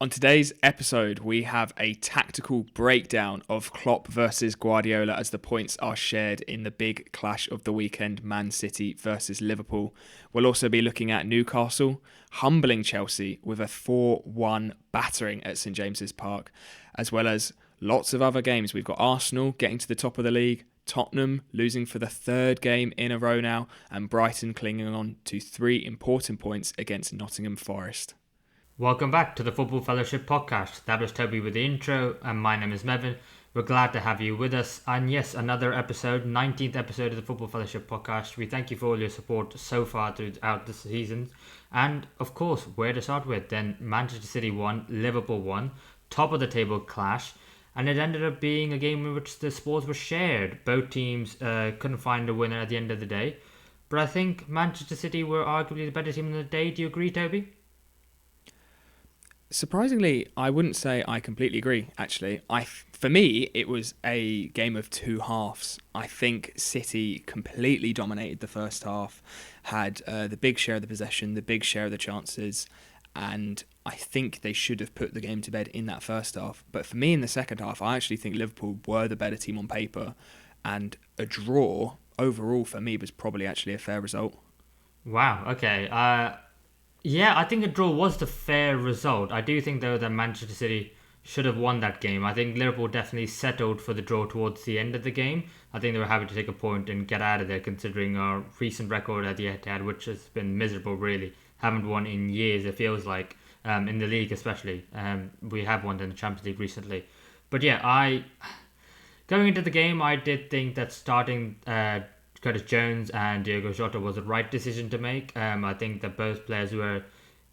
On today's episode, we have a tactical breakdown of Klopp versus Guardiola as the points are shared in the big clash of the weekend, Man City versus Liverpool. We'll also be looking at Newcastle humbling Chelsea with a 4-1 battering at St James's Park, as well as lots of other games. We've got Arsenal getting to the top of the league, Tottenham losing for the third game in a row now, and Brighton clinging on to 3 important points against Nottingham Forest. Welcome back to the Football Fellowship podcast. That was Toby with the intro, and my name is Mev. We're glad to have you with us. And yes, another episode, 19th episode of the Football Fellowship podcast. We thank you for all your support so far throughout the season. And of course, where to start with? Then Manchester City won, Liverpool won, top of the table clash. And it ended up being a game in which the spoils were shared. Both teams couldn't find a winner at the end of the day. But I think Manchester City were arguably the better team in the day. Do you agree, Toby? Surprisingly, I wouldn't say I completely agree, actually. For me, it was a game of two halves. I think City completely dominated the first half, had the big share of the possession, the big share of the chances, and I think they should have put the game to bed in that first half. But for me, in the second half, I actually think Liverpool were the better team on paper, and a draw, overall, for me, was probably actually a fair result. Wow, okay. Yeah, I think a draw was the fair result. I do think, though, that Manchester City should have won that game. I think Liverpool definitely settled for the draw towards the end of the game. I think they were happy to take a point and get out of there, considering our recent record at the Etihad, which has been miserable, really. Haven't won in years, it feels like, in the league especially. We have won in the Champions League recently. But yeah, going into the game, I did think that starting Curtis Jones and Diogo Jota was the right decision to make. I think that both players were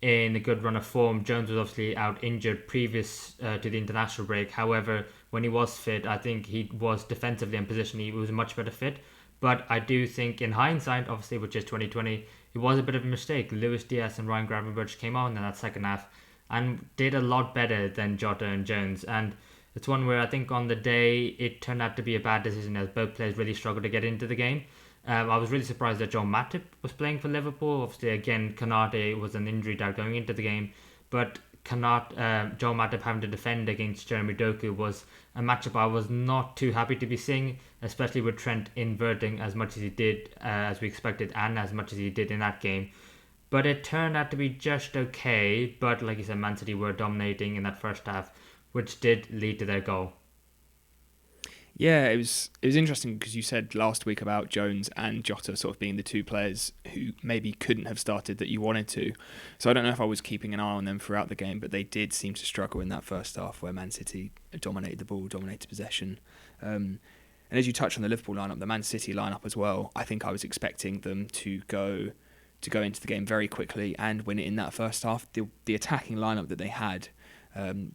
in a good run of form. Jones was obviously out injured previous to the international break. However, when he was fit, I think he was defensively and positionally, he was a much better fit. But I do think in hindsight, obviously, which is 2020, it was a bit of a mistake. Luis Diaz and Ryan Gravenberch came on in that second half and did a lot better than Jota and Jones. And it's one where I think on the day it turned out to be a bad decision as both players really struggled to get into the game. I was really surprised that Joe Matip was playing for Liverpool. Obviously, again, Konate was an injury doubt going into the game. But Joe Matip having to defend against Jeremy Doku was a matchup I was not too happy to be seeing, especially with Trent inverting as much as he did, as we expected, and as much as he did in that game. But it turned out to be just okay. But like you said, Man City were dominating in that first half, which did lead to their goal. Yeah, it was interesting because you said last week about Jones and Jota sort of being the two players who maybe couldn't have started that you wanted to. So I don't know if I was keeping an eye on them throughout the game, but they did seem to struggle in that first half where Man City dominated the ball, dominated possession. And as you touched on the Liverpool lineup, the Man City lineup as well, I think I was expecting them to go into the game very quickly and win it in that first half. The attacking lineup that they had.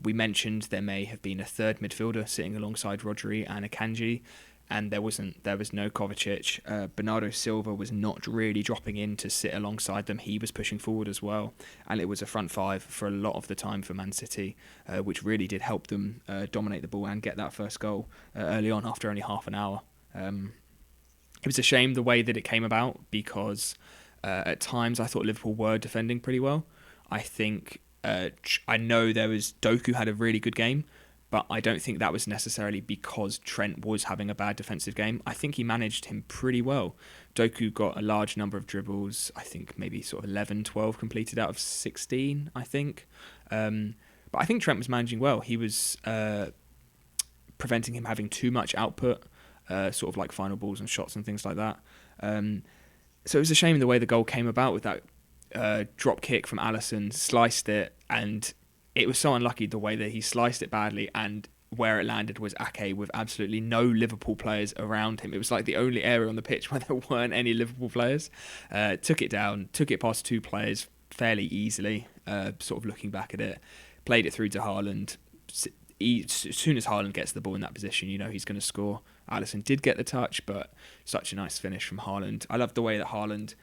We mentioned there may have been a third midfielder sitting alongside Rodri and Akanji, and there was no Kovacic. Bernardo Silva was not really dropping in to sit alongside them. He was pushing forward as well, and it was a front five for a lot of the time for Man City, which really did help them dominate the ball and get that first goal early on after only half an hour. It was a shame the way that it came about because at times I thought Liverpool were defending pretty well. I think I know Doku had a really good game, but I don't think that was necessarily because Trent was having a bad defensive game. I think he managed him pretty well. Doku got a large number of dribbles, I think maybe sort of 11, 12 completed out of 16, I think. But I think Trent was managing well. He was preventing him having too much output, sort of like final balls and shots and things like that. So it was a shame the way the goal came about with that drop kick from Alisson, sliced it, and it was so unlucky the way that he sliced it badly, and where it landed was Ake with absolutely no Liverpool players around him. It was like the only area on the pitch where there weren't any Liverpool players. Took it down, took it past two players fairly easily, sort of looking back at it, played it through to Haaland. As soon as Haaland gets the ball in that position, you know he's going to score. Alisson did get the touch, but such a nice finish from Haaland. I love the way that Haaland...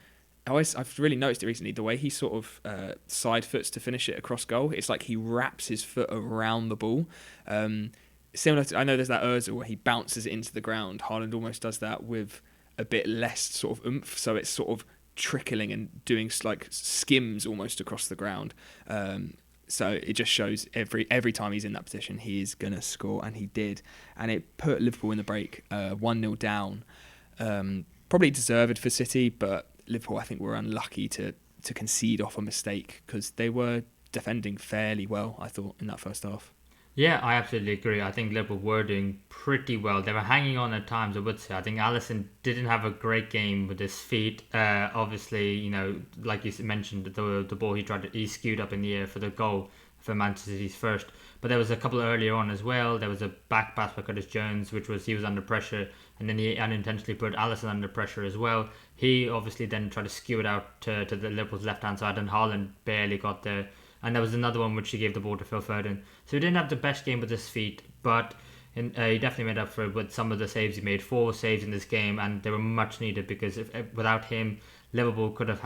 I've really noticed it recently, the way he sort of side foots to finish it across goal. It's like he wraps his foot around the ball. Similar to, I know there's that Ozil where he bounces it into the ground. Haaland almost does that with a bit less sort of oomph, so it's sort of trickling and doing like skims almost across the ground. So it just shows every time he's in that position, he is going to score, and he did. And it put Liverpool in the break 1-0 down. Probably deserved for City, but Liverpool, I think, were unlucky to concede off a mistake because they were defending fairly well, I thought, in that first half. Yeah, I absolutely agree. I think Liverpool were doing pretty well. They were hanging on at times, I would say. I think Alisson didn't have a great game with his feet. Obviously, like you mentioned, the ball he skewed up in the air for the goal for Manchester City's first. But there was a couple earlier on as well. There was a back pass by Curtis Jones, he was under pressure, and then he unintentionally put Alisson under pressure as well. He obviously then tried to skew it out to the Liverpool's left-hand side, and Haaland barely got there. And there was another one which he gave the ball to Phil Foden. So he didn't have the best game with his feet, but he definitely made up for it with some of the saves he made. 4 saves in this game, and they were much needed because without him, Liverpool could have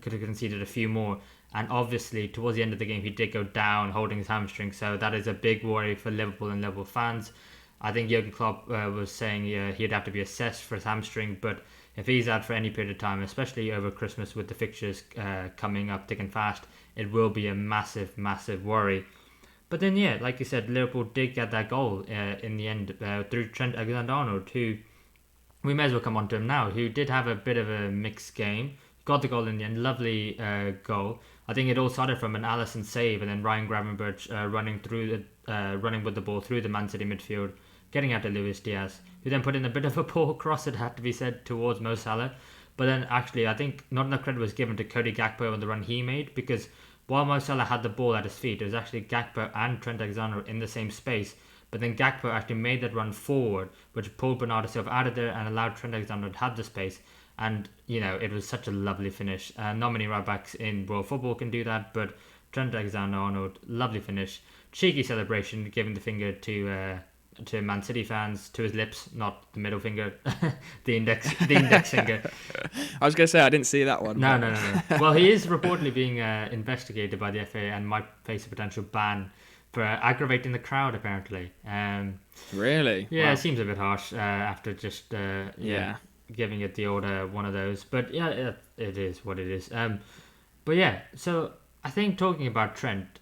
conceded a few more. And obviously, towards the end of the game, he did go down, holding his hamstring. So that is a big worry for Liverpool and Liverpool fans. I think Jurgen Klopp was saying he'd have to be assessed for his hamstring, but if he's out for any period of time, especially over Christmas with the fixtures coming up thick and fast, it will be a massive, massive worry. But then, yeah, like you said, Liverpool did get that goal in the end through Trent Alexander-Arnold, who we may as well come on to him now, who did have a bit of a mixed game. Got the goal in the end, lovely goal. I think it all started from an Alisson save and then Ryan Gravenberch running with the ball through the Man City midfield, getting out to Luis Diaz, who then put in a bit of a poor cross, it had to be said, towards Mo Salah. But then actually, I think not enough credit was given to Cody Gakpo on the run he made, because while Mo Salah had the ball at his feet, it was actually Gakpo and Trent Alexander in the same space. But then Gakpo actually made that run forward, which pulled Bernardo Silva out of there and allowed Trent Alexander to have the space. And, it was such a lovely finish. Not many right backs in world football can do that, but Trent Alexander-Arnold, lovely finish. Cheeky celebration, giving the finger to Man City fans, to his lips, not the middle finger, the index finger. I was going to say, I didn't see that one. No. Well, he is reportedly being investigated by the FA and might face a potential ban for aggravating the crowd, apparently. Really? Yeah, wow. It seems a bit harsh after just giving it the old one of those. But yeah, it is what it is. But yeah, so I think talking about Trent,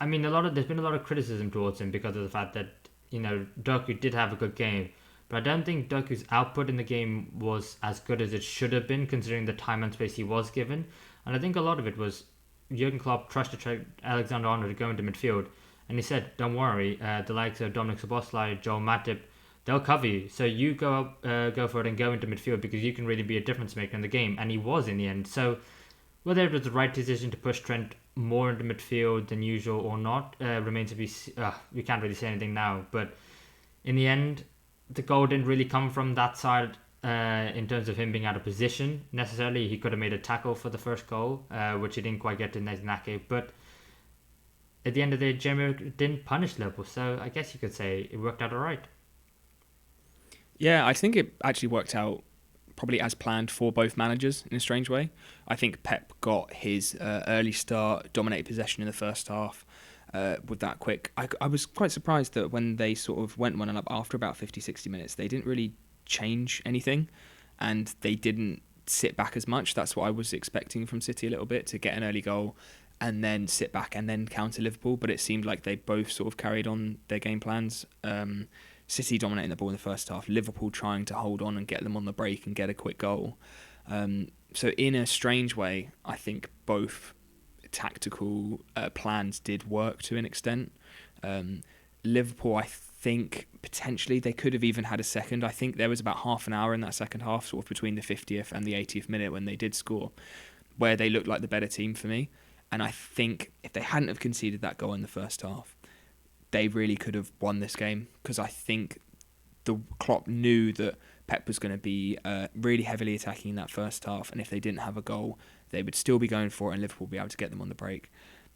I mean, there's been a lot of criticism towards him because of the fact that Doku did have a good game, but I don't think Doku's output in the game was as good as it should have been, considering the time and space he was given. And I think a lot of it was Jurgen Klopp trusted Alexander-Arnold to go into midfield, and he said, "Don't worry, the likes of Dominic Szoboszlai, Joel Matip, they'll cover you. So you go for it and go into midfield because you can really be a difference maker in the game." And he was in the end. So whether it was the right decision to push Trent more into midfield than usual or not remains to be. We can't really say anything now. But in the end, the goal didn't really come from that side in terms of him being out of position necessarily. He could have made a tackle for the first goal, which he didn't quite get to Neznake. But at the end of the day, Jeremy didn't punish Liverpool. So I guess you could say it worked out all right. Yeah, I think it actually worked out probably as planned for both managers in a strange way. I think Pep got his early start, dominated possession in the first half with that quick. I was quite surprised that when they sort of went 1-0 up after about 50, 60 minutes, they didn't really change anything and they didn't sit back as much. That's what I was expecting from City a little bit, to get an early goal and then sit back and then counter Liverpool. But it seemed like they both sort of carried on their game plans. City dominating the ball in the first half, Liverpool trying to hold on and get them on the break and get a quick goal. So in a strange way, I think both tactical plans did work to an extent. Liverpool, I think potentially they could have even had a second. I think there was about half an hour in that second half, sort of between the 50th and the 80th minute when they did score, where they looked like the better team for me. And I think if they hadn't have conceded that goal in the first half, they really could have won this game, because I think the Klopp knew that Pep was going to be really heavily attacking in that first half, and if they didn't have a goal, they would still be going for it and Liverpool would be able to get them on the break.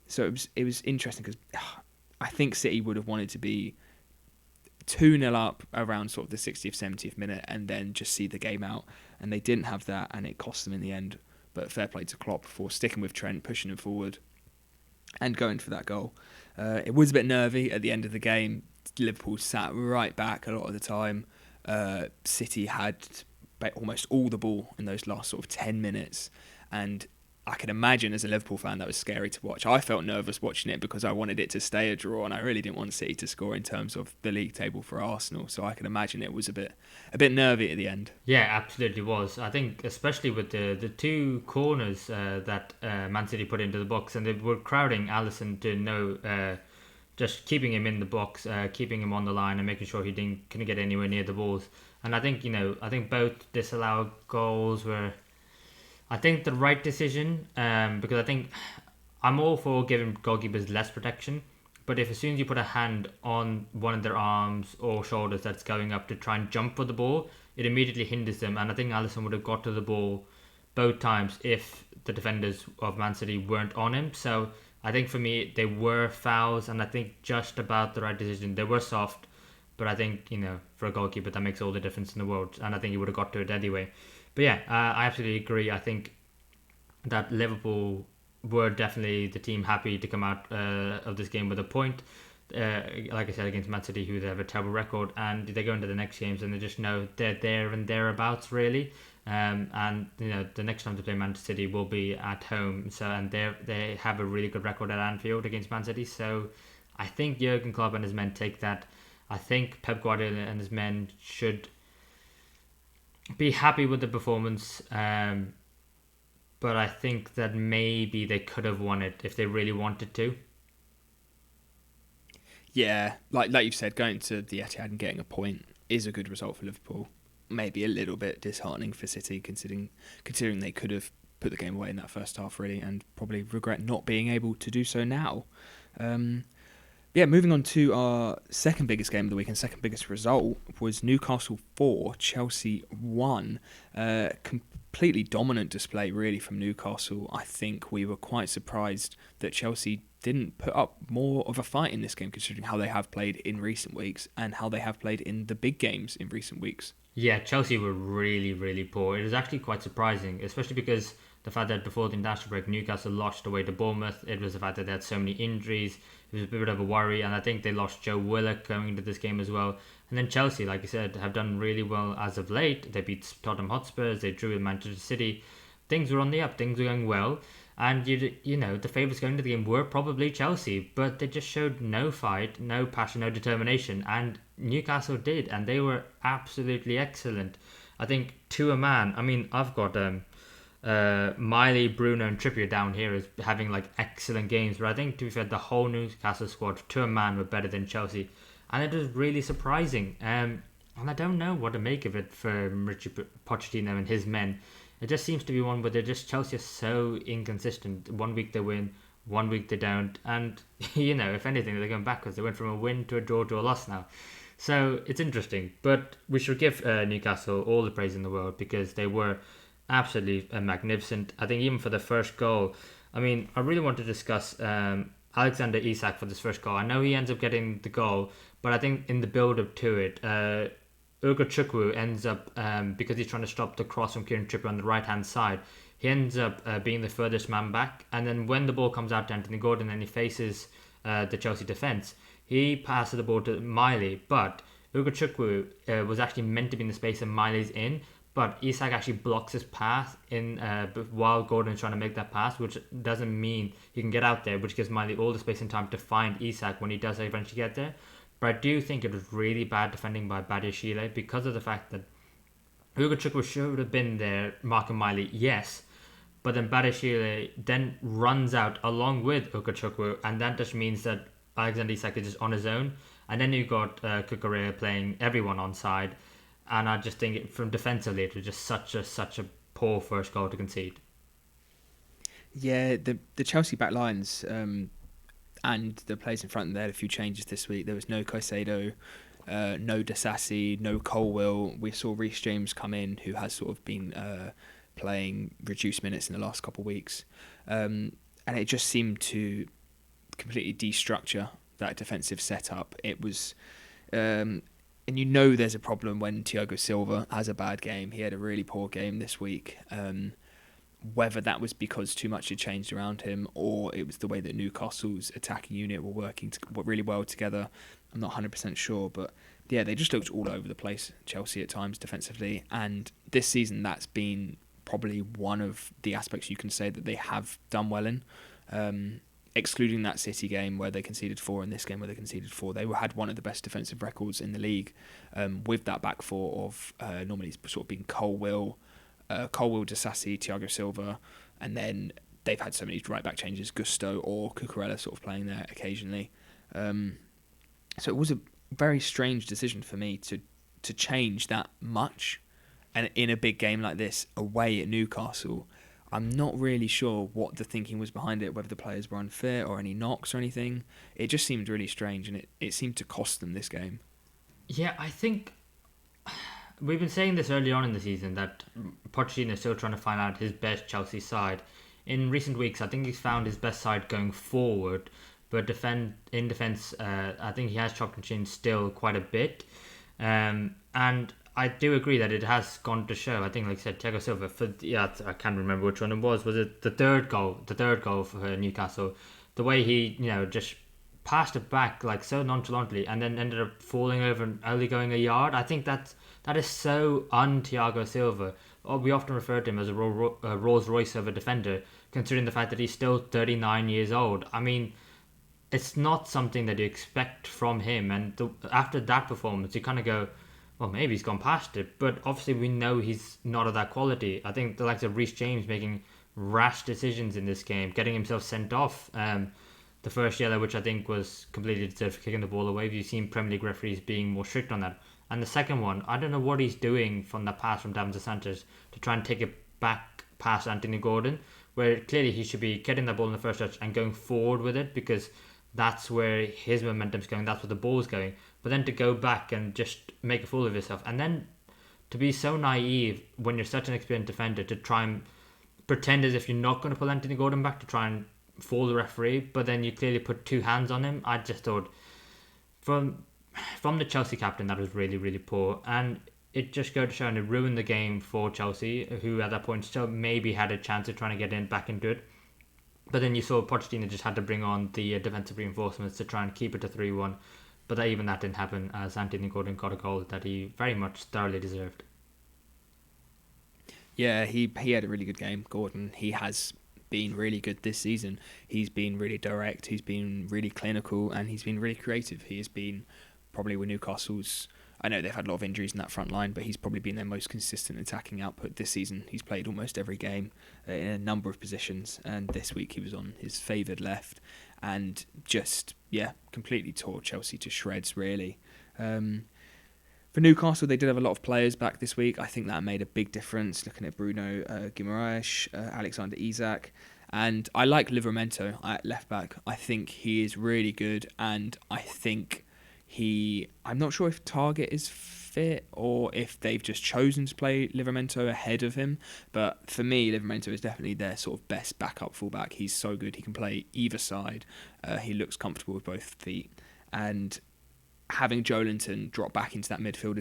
So it was interesting, because I think City would have wanted to be 2-0 up around sort of the 60th, 70th minute and then just see the game out, and they didn't have that and it cost them in the end. But fair play to Klopp for sticking with Trent, pushing him forward and going for that goal. It was a bit nervy at the end of the game. Liverpool sat right back a lot of the time. City had almost all the ball in those last sort of 10 minutes. And I can imagine as a Liverpool fan that was scary to watch. I felt nervous watching it because I wanted it to stay a draw, and I really didn't want City to score in terms of the league table for Arsenal. So I can imagine it was a bit nervy at the end. Yeah, absolutely was. I think especially with the two corners that Man City put into the box, and they were crowding Alisson to just keeping him in the box, keeping him on the line, and making sure he couldn't get anywhere near the balls. And I think both disallowed goals were, I think, the right decision, because I think I'm all for giving goalkeepers less protection, but if as soon as you put a hand on one of their arms or shoulders that's going up to try and jump for the ball, it immediately hinders them. And I think Alisson would have got to the ball both times if the defenders of Man City weren't on him. So I think for me, they were fouls, and I think just about the right decision. They were soft, but I think, for a goalkeeper, that makes all the difference in the world, and I think he would have got to it anyway. But yeah, I absolutely agree. I think that Liverpool were definitely the team happy to come out of this game with a point. Like I said, against Man City, who they have a terrible record, and they go into the next games and they just know they're there and thereabouts, really. And the next time to play Manchester City will be at home. So they have a really good record at Anfield against Man City. So I think Jurgen Klopp and his men take that. I think Pep Guardiola and his men should be happy with the performance. But I think that maybe they could have won it if they really wanted to. Yeah, like you've said, going to the Etihad and getting a point is a good result for Liverpool. Maybe a little bit disheartening for City, considering they could have put the game away in that first half, really, and probably regret not being able to do so now. Moving on to our second biggest game of the week and second biggest result was Newcastle 4, Chelsea 1. Completely dominant display, really, from Newcastle. I think we were quite surprised that Chelsea didn't put up more of a fight in this game, considering how they have played in recent weeks and how they have played in the big games in recent weeks. Yeah, Chelsea were really, really poor. It was actually quite surprising, especially because the fact that before the international break, Newcastle lost away to Bournemouth. It was the fact that they had so many injuries. It was a bit of a worry, and I think they lost Joe Willock going into this game as well. And then Chelsea, like you said, have done really well as of late. They beat Tottenham Hotspurs, they drew with Manchester City. Things were on the up, things were going well. And, the favourites going into the game were probably Chelsea, but they just showed no fight, no passion, no determination. And Newcastle did, and they were absolutely excellent. I think to a man, I've got Miley, Bruno and Trippier down here as having excellent games, but I think, to be fair, the whole Newcastle squad to a man were better than Chelsea, and it was really surprising. And I don't know what to make of it for Richie Pochettino and his men. It just seems to be one where Chelsea are so inconsistent. 1 week they win, 1 week they don't, and if anything, they're going backwards. They went from a win to a draw to a loss now. So it's interesting, but we should give Newcastle all the praise in the world because they were absolutely magnificent. I think even for the first goal, I really want to discuss Alexander Isak for this first goal. I know he ends up getting the goal, but I think in the build-up to it, Chukwu ends up, because he's trying to stop the cross from Kieran Trippier on the right-hand side, he ends up being the furthest man back. And then when the ball comes out to Anthony Gordon and he faces the Chelsea defence, he passes the ball to Miley, but Chukwu was actually meant to be in the space that Miley's in, but Isak actually blocks his path in while Gordon is trying to make that pass, which doesn't mean he can get out there, which gives Miley all the space and time to find Isak when he does eventually get there. But I do think it was really bad defending by Badiashile because of the fact that Chukwu should have been there marking Miley, yes, but then Badiashile then runs out along with Chukwu, and that just means that Alexander Isak is just on his own, and then you've got Kukurea playing everyone on side, and I just think from defensively it was just such a poor first goal to concede. Yeah, the Chelsea back lines and the players in front, they had a few changes this week. There was no Caicedo, no Disasi, no Colwill. We saw Reece James come in, who has sort of been playing reduced minutes in the last couple of weeks, and it just seemed to completely destructure that defensive setup. It was, and there's a problem when Thiago Silva has a bad game. He had a really poor game this week. Whether that was because too much had changed around him or it was the way that Newcastle's attacking unit were working really well together, I'm not 100% sure. But yeah, they just looked all over the place, Chelsea, at times defensively. And this season, that's been probably one of the aspects you can say that they have done well in. Excluding that City game where they conceded 4 and this game where they conceded 4, they had one of the best defensive records in the league, with that back four of normally sort of being Colwill, Disasi, Thiago Silva, and then they've had so many right back changes, Gusto or Cucurella sort of playing there occasionally. So it was a very strange decision for me to change that much, and in a big game like this away at Newcastle. I'm not really sure what the thinking was behind it, whether the players were unfit or any knocks or anything. It just seemed really strange, and it seemed to cost them this game. Yeah, I think we've been saying this early on in the season that Pochettino is still trying to find out his best Chelsea side. In recent weeks, I think he's found his best side going forward, but in defence, I think he has chopped and changed still quite a bit. And I do agree that it has gone to show. I think, like I said, Thiago Silva, I can't remember which one it was. Was it the third goal? The third goal for Newcastle. The way he, just passed it back like so nonchalantly and then ended up falling over and only going a yard. I think that is so un-Thiago Silva. We often refer to him as a Rolls Royce of a defender, considering the fact that he's still 39 years old. I mean, it's not something that you expect from him. And after that performance, you kind of go, well, maybe he's gone past it, but obviously we know he's not of that quality. I think the likes of Reece James making rash decisions in this game, getting himself sent off. The first yellow, which I think was completely deserved for kicking the ball away. You've seen Premier League referees being more strict on that. And the second one, I don't know what he's doing from that pass from Davinson Sanchez to try and take it back past Anthony Gordon, where clearly he should be getting that ball in the first touch and going forward with it, because that's where his momentum's going, that's where the ball's going. But then to go back and just make a fool of yourself, and then to be so naive when you're such an experienced defender to try and pretend as if you're not going to pull Anthony Gordon back to try and fool the referee, but then you clearly put two hands on him. I just thought from the Chelsea captain that was really, really poor, and it just goes to show, and it ruined the game for Chelsea, who at that point still maybe had a chance of trying to get back into it. But then you saw Pochettino just had to bring on the defensive reinforcements to try and keep it to 3-1. But even that didn't happen, as Anthony Gordon got a goal that he very much thoroughly deserved. Yeah, he had a really good game, Gordon. He has been really good this season. He's been really direct, he's been really clinical, and he's been really creative. He has been probably with Newcastle's... I know they've had a lot of injuries in that front line, but he's probably been their most consistent attacking output this season. He's played almost every game in a number of positions, and this week he was on his favoured left and just, completely tore Chelsea to shreds, really. For Newcastle, they did have a lot of players back this week. I think that made a big difference, looking at Bruno Guimaraes, Alexander Isak, and I like Livramento at left back. I think he is really good, and I think I'm not sure if Target is fit or if they've just chosen to play Livramento ahead of him, but for me, Livramento is definitely their sort of best backup fullback. He's so good, he can play either side. He looks comfortable with both feet, and having Joelinton drop back into that midfield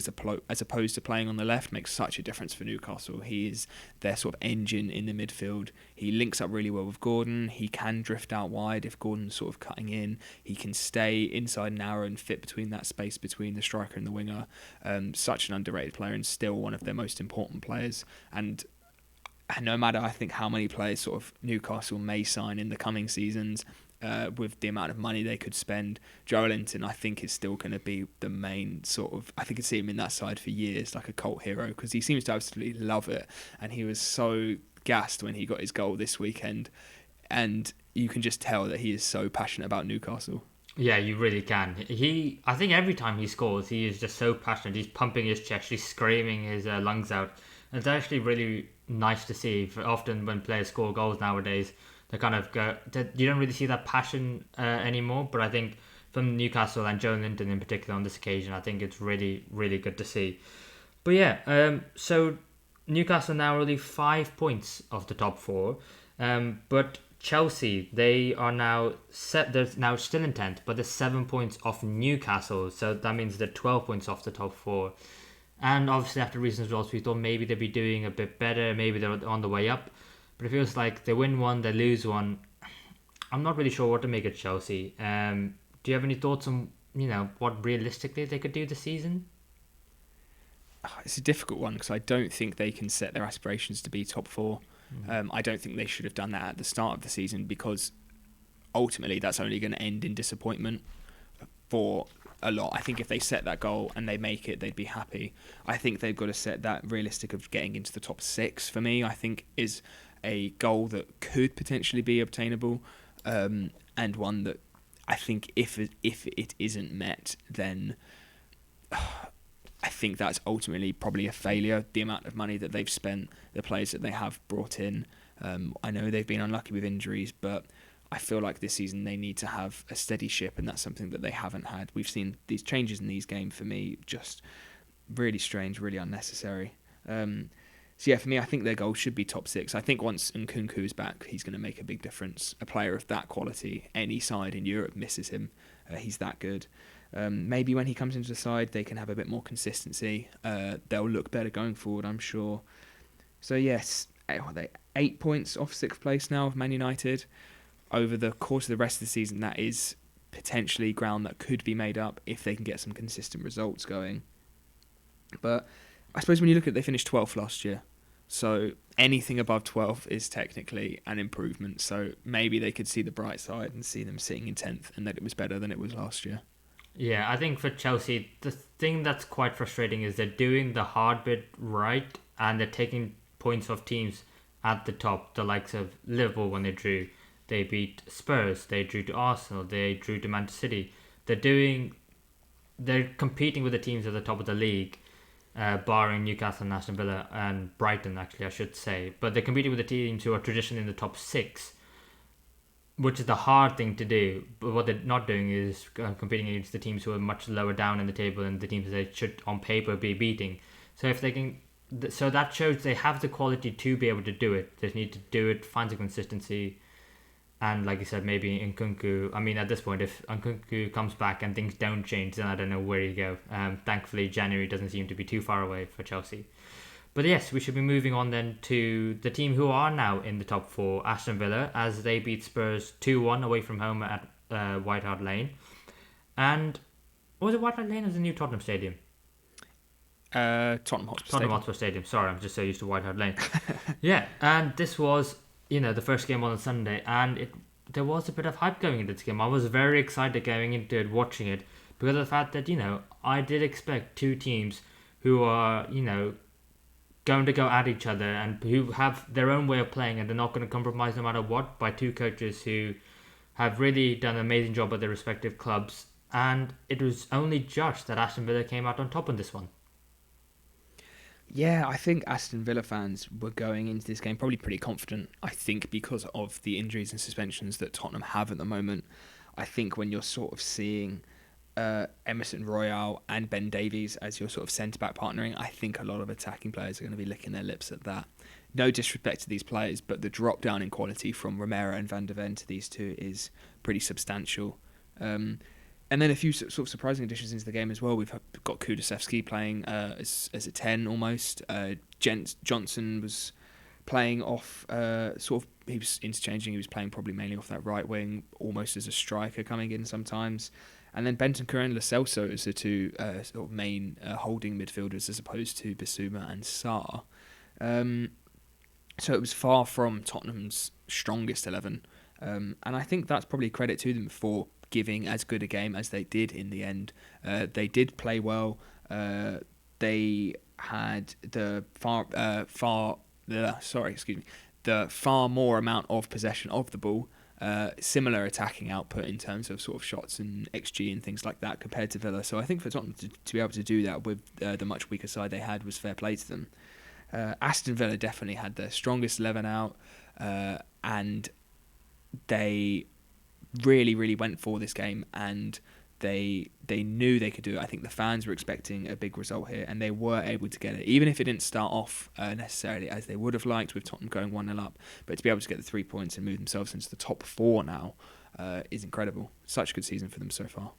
as opposed to playing on the left makes such a difference for Newcastle. He is their sort of engine in the midfield. He links up really well with Gordon. He can drift out wide if Gordon's sort of cutting in. He can stay inside narrow and fit between that space between the striker and the winger. Such an underrated player and still one of their most important players. And no matter, I think, how many players sort of Newcastle may sign in the coming seasons, with the amount of money they could spend, Joelinton, I think, is still going to be the main sort of... I think I see him in that side for years, like a cult hero, because he seems to absolutely love it, and he was so gassed when he got his goal this weekend, and you can just tell that he is so passionate about Newcastle. Yeah, you really can. I think every time he scores, he is just so passionate. He's pumping his chest, he's screaming his lungs out. And it's actually really nice to see. Often when players score goals nowadays, they kind of go... You don't really see that passion anymore, but I think from Newcastle and Joelinton in particular on this occasion, I think it's really, really good to see. But yeah, so Newcastle now are only 5 points off the top four, but Chelsea, they are now set. They're now still in 10th, but they're 7 points off Newcastle, so that means they're 12 points off the top four. And obviously after recent results, we thought maybe they'd be doing a bit better, maybe they're on the way up. But it feels like they win one, they lose one. I'm not really sure what to make of Chelsea. Do you have any thoughts on, what realistically they could do this season? it's a difficult one because I don't think they can set their aspirations to be top four. I don't think they should have done that at the start of the season because ultimately that's only going to end in disappointment for a lot. I think if they set that goal and they make it, they'd be happy. I think they've got to set that realistic of getting into the top six, for me, I think is a goal that could potentially be obtainable, and one that I think if it isn't met, then I think that's ultimately probably a failure. The amount of money that they've spent, the players that they have brought in. I know they've been unlucky with injuries, but I feel like this season they need to have a steady ship, and that's something that they haven't had. We've seen these changes in these games, for me, just really strange, really unnecessary. So yeah, for me, I think their goal should be top six. I think once Nkunku is back, he's going to make a big difference. A player of that quality, any side in Europe misses him. He's that good. Maybe when he comes into the side, they can have a bit more consistency. They'll look better going forward, I'm sure. So yes, 8 points off sixth place now of Man United. Over the course of the rest of the season, that is potentially ground that could be made up if they can get some consistent results going. But I suppose when you look at it, they finished 12th last year. So anything above 12th is technically an improvement. So maybe they could see the bright side and see them sitting in 10th and that it was better than it was last year. Yeah, I think for Chelsea, the thing that's quite frustrating is they're doing the hard bit right and they're taking points off teams at the top, the likes of Liverpool when they drew. They beat Spurs, they drew to Arsenal, they drew to Manchester City. They're competing with the teams at the top of the league, barring Newcastle, Aston Villa and Brighton, actually, I should say. But they're competing with the teams who are traditionally in the top six, which is the hard thing to do. But what they're not doing is competing against the teams who are much lower down in the table and the teams they should, on paper, be beating. So if they can, so that shows they have the quality to be able to do it. They just need to do it, find the consistency. And like you said, maybe Nkunku. I mean, at this point, if Nkunku comes back and things don't change, then I don't know where you go. Thankfully, January doesn't seem to be too far away for Chelsea. But yes, we should be moving on then to the team who are now in the top four, Aston Villa, as they beat Spurs 2-1 away from home at White Hart Lane. And was it White Hart Lane or was it the new Tottenham Stadium? Tottenham Hotspur Stadium. Sorry, I'm just so used to White Hart Lane. Yeah, and this was, the first game on a Sunday, and there was a bit of hype going into this game. I was very excited going into it, watching it, because of the fact that, I did expect two teams who are, going to go at each other and who have their own way of playing and they're not going to compromise no matter what, by two coaches who have really done an amazing job at their respective clubs. And it was only just that Aston Villa came out on top on this one. Yeah, I think Aston Villa fans were going into this game probably pretty confident. I think because of the injuries and suspensions that Tottenham have at the moment. I think when you're sort of seeing Emerson Royale and Ben Davies as your sort of centre-back partnering, I think a lot of attacking players are going to be licking their lips at that. No disrespect to these players, but the drop down in quality from Romero and Van der Ven to these two is pretty substantial. And then a few sort of surprising additions into the game as well. We've got Kulusevski playing as a 10 almost. Johnson was playing off, he was interchanging. He was playing probably mainly off that right wing, almost as a striker coming in sometimes. And then Bentancur and Lo Celso as the two sort of main holding midfielders as opposed to Bissouma and Sarr. So it was far from Tottenham's strongest 11. And I think that's probably credit to them for giving as good a game as they did in the end. They did play well. They had the far more amount of possession of the ball, similar attacking output in terms of sort of shots and XG and things like that compared to Villa. So I think for Tottenham to be able to do that with the much weaker side they had was fair play to them. Aston Villa definitely had their strongest 11 out, and they really, really went for this game, and they knew they could do it. I think the fans were expecting a big result here, and they were able to get it, even if it didn't start off necessarily as they would have liked, with Tottenham going 1-0 up. But to be able to get the 3 points and move themselves into the top four now is incredible. Such a good season for them so far.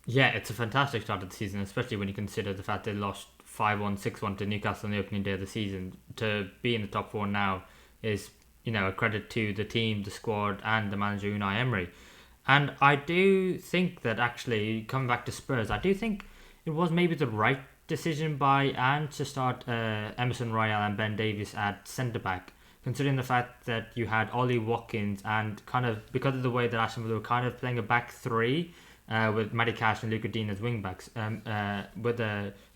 Yeah, it's a fantastic start of the season, especially when you consider the fact they lost 5-1, 6-1 to Newcastle on the opening day of the season. To be in the top four now is, a credit to the team, the squad, and the manager Unai Emery. And I do think that actually, coming back to Spurs, I do think it was maybe the right decision by Ange to start Emerson Royale and Ben Davies at centre back, considering the fact that you had Ollie Watkins and kind of because of the way that Aston Villa were kind of playing a back three with Matty Cash and Luca Dean as wing backs, with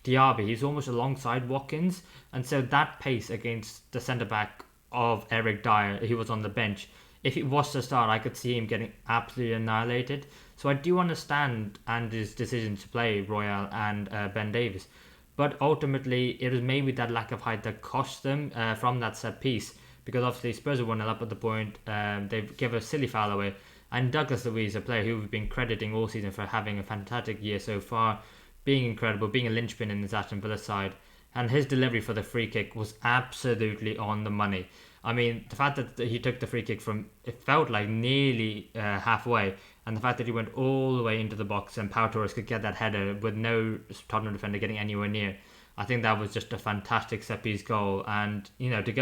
Diaby, he's almost alongside Watkins, and so that pace against the centre back of Eric Dyer, he was on the bench. If it was to start, I could see him getting absolutely annihilated. So I do understand Andy's decision to play Royale and Ben Davies. But ultimately, it was maybe that lack of height that cost them from that set piece. Because obviously Spurs were 1-0 up at the point. They gave a silly foul away. And Douglas Luiz, a player who we've been crediting all season for having a fantastic year so far, being incredible, being a linchpin in this Aston Villa side. And his delivery for the free kick was absolutely on the money. I mean, the fact that he took the free kick from, it felt like nearly halfway, and the fact that he went all the way into the box and Pau Torres could get that header with no Tottenham defender getting anywhere near, I think that was just a fantastic set-piece goal. And, you know, to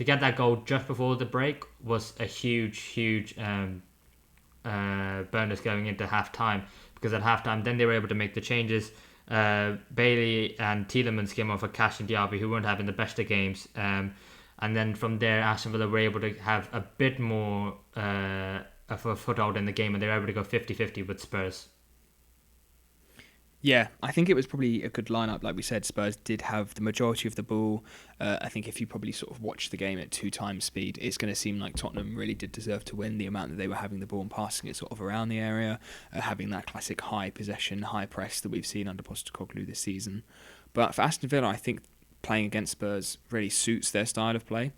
get that goal just before the break was a huge bonus going into half-time, because at half-time then they were able to make the changes. Bailey and Tielemans came on for Cash and Diaby, who weren't having the best of games. And then from there, Aston Villa were able to have a bit more of a foothold in the game, and they were able to go 50-50 with Spurs. Yeah, I think it was probably a good lineup. Like we said, Spurs did have the majority of the ball. I think if you probably sort of watch the game at 2 times speed, it's going to seem like Tottenham really did deserve to win. The amount that they were having the ball and passing it sort of around the area, having that classic high possession, high press that we've seen under Postecoglou this season. But for Aston Villa, I think playing against Spurs really suits their style of play.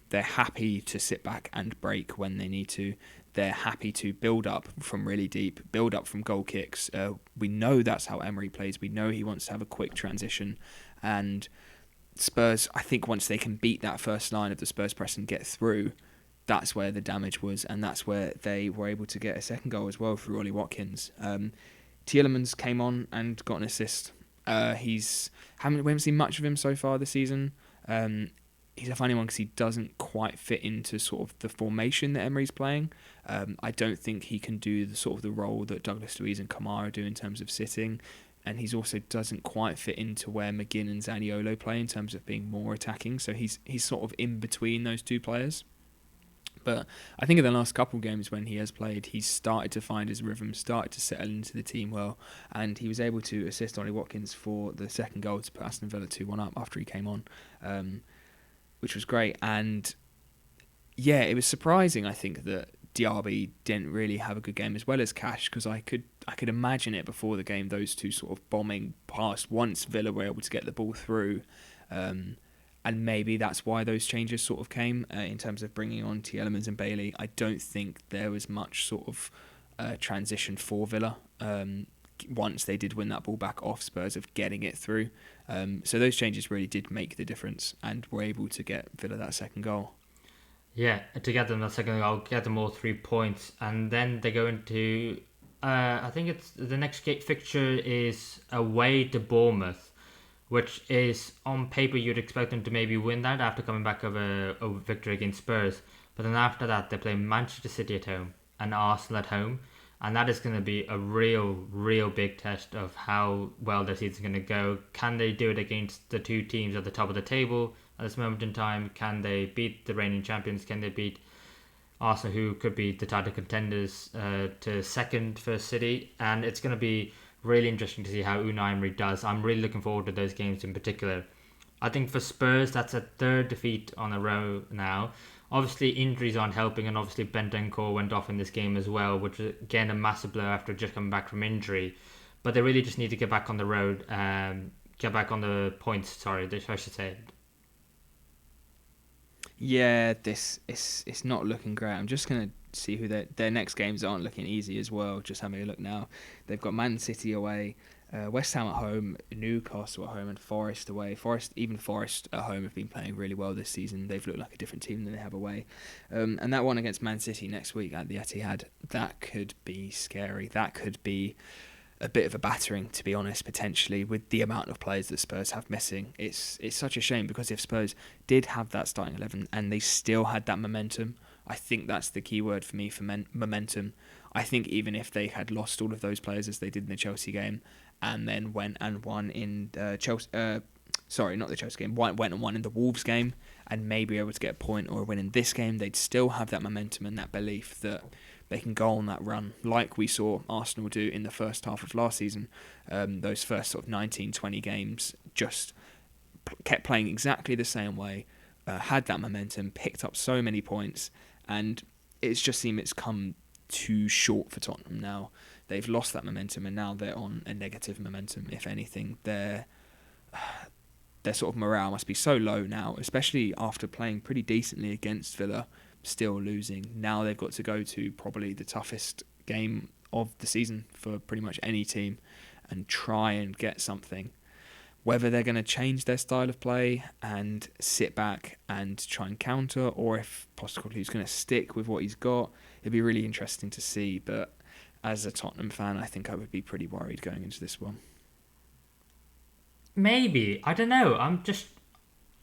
They're happy to sit back and break when they need to. They're happy to build up from really deep, build up from goal kicks. We know that's how Emery plays. We know he wants to have a quick transition. And Spurs, I think once they can beat that first line of the Spurs press and get through, that's where the damage was. And that's where they were able to get a second goal as well through Ollie Watkins. Tielemans came on and got an assist. We haven't seen much of him so far this season. He's a funny one because he doesn't quite fit into sort of the formation that Emery's playing. I don't think he can do the role that Douglas Luiz and Kamara do in terms of sitting, and he's also doesn't quite fit into where McGinn and Zaniolo play in terms of being more attacking. So he's sort of in between those two players. But I think in the last couple of games when he has played, he's started to find his rhythm, started to settle into the team well, and he was able to assist Ollie Watkins for the second goal to put Aston Villa 2-1 up after he came on, which was great. And yeah, it was surprising, I think, that Diaby didn't really have a good game as well as Cash, because I could imagine it before the game, those two sort of bombing past once Villa were able to get the ball through. And maybe that's why those changes sort of came in terms of bringing on Tielemans and Bailey. I don't think there was much sort of transition for Villa once they did win that ball back off Spurs of getting it through. So those changes really did make the difference and were able to get Villa that second goal. Yeah, to get them that second goal, get them all 3 points, and then they go into, I think it's the next fixture is away to Bournemouth, which is on paper you'd expect them to maybe win that after coming back of a victory against Spurs. But then after that, they play Manchester City at home and Arsenal at home. And that is going to be a real big test of how well their season's going to go. Can they do it against the two teams at the top of the table at this moment in time? Can they beat the reigning champions? Can they beat Arsenal, who could be the title contenders, to second for City? And it's going to be really interesting to see how Unai Emery does. I'm really looking forward to those games in particular. I think for Spurs, that's a third defeat on a row now. Obviously, injuries aren't helping, and obviously Bentancur went off in this game as well, which was, again, a massive blow after just coming back from injury. But they really just need to get back on the road, get back on the points, I should say. Yeah, it's not looking great. I'm just going to see who their next games aren't looking easy as well. Just having a look now. They've got Man City away, West Ham at home, Newcastle at home, and Forest away. Forest at home have been playing really well this season. They've looked like a different team than they have away. And that one against Man City next week at the Etihad, that could be scary. That could be a bit of a battering, to be honest, potentially, with the amount of players that Spurs have missing. It's such a shame, because if Spurs did have that starting 11 and they still had that momentum, I think that's the key word for me for momentum. I think even if they had lost all of those players as they did in the Chelsea game, and then went and won in Chelsea, sorry, not the Chelsea game, went and won in the Wolves game, and maybe able to get a point or a win in this game, they'd still have that momentum and that belief that they can go on that run like we saw Arsenal do in the first half of last season. Those first sort of 19, 20 games just kept playing exactly the same way, had that momentum, picked up so many points, and it's just seemed it's come too short for Tottenham now. They've lost that momentum, and now they're on a negative momentum. If anything, their sort of morale must be so low now, especially after playing pretty decently against Villa, still losing. Now they've got to go to probably the toughest game of the season for pretty much any team and try and get something. Whether they're going to change their style of play and sit back and try and counter, or if Postecoglou's going to stick with what he's got, it'd be really interesting to see. But as a Tottenham fan, I think I would be pretty worried going into this one. Maybe. I don't know.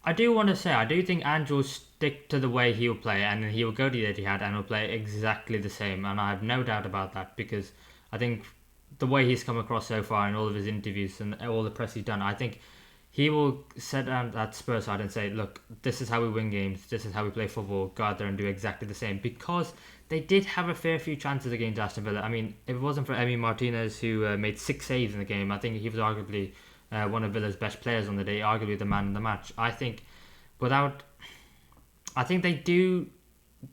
I do want to say, I do think Andrew will stick to the way he'll play, and then he will go to the Etihad and will play exactly the same. And I have no doubt about that, because I think the way he's come across so far in all of his interviews and all the press he's done, I think he will sit down at Spurs side and say, look, this is how we win games, this is how we play football, go out there and do exactly the same. Because they did have a fair few chances against Aston Villa. I mean, if it wasn't for Emi Martinez, who made 6 saves in the game, I think he was arguably one of Villa's best players on the day, arguably the man of the match. I think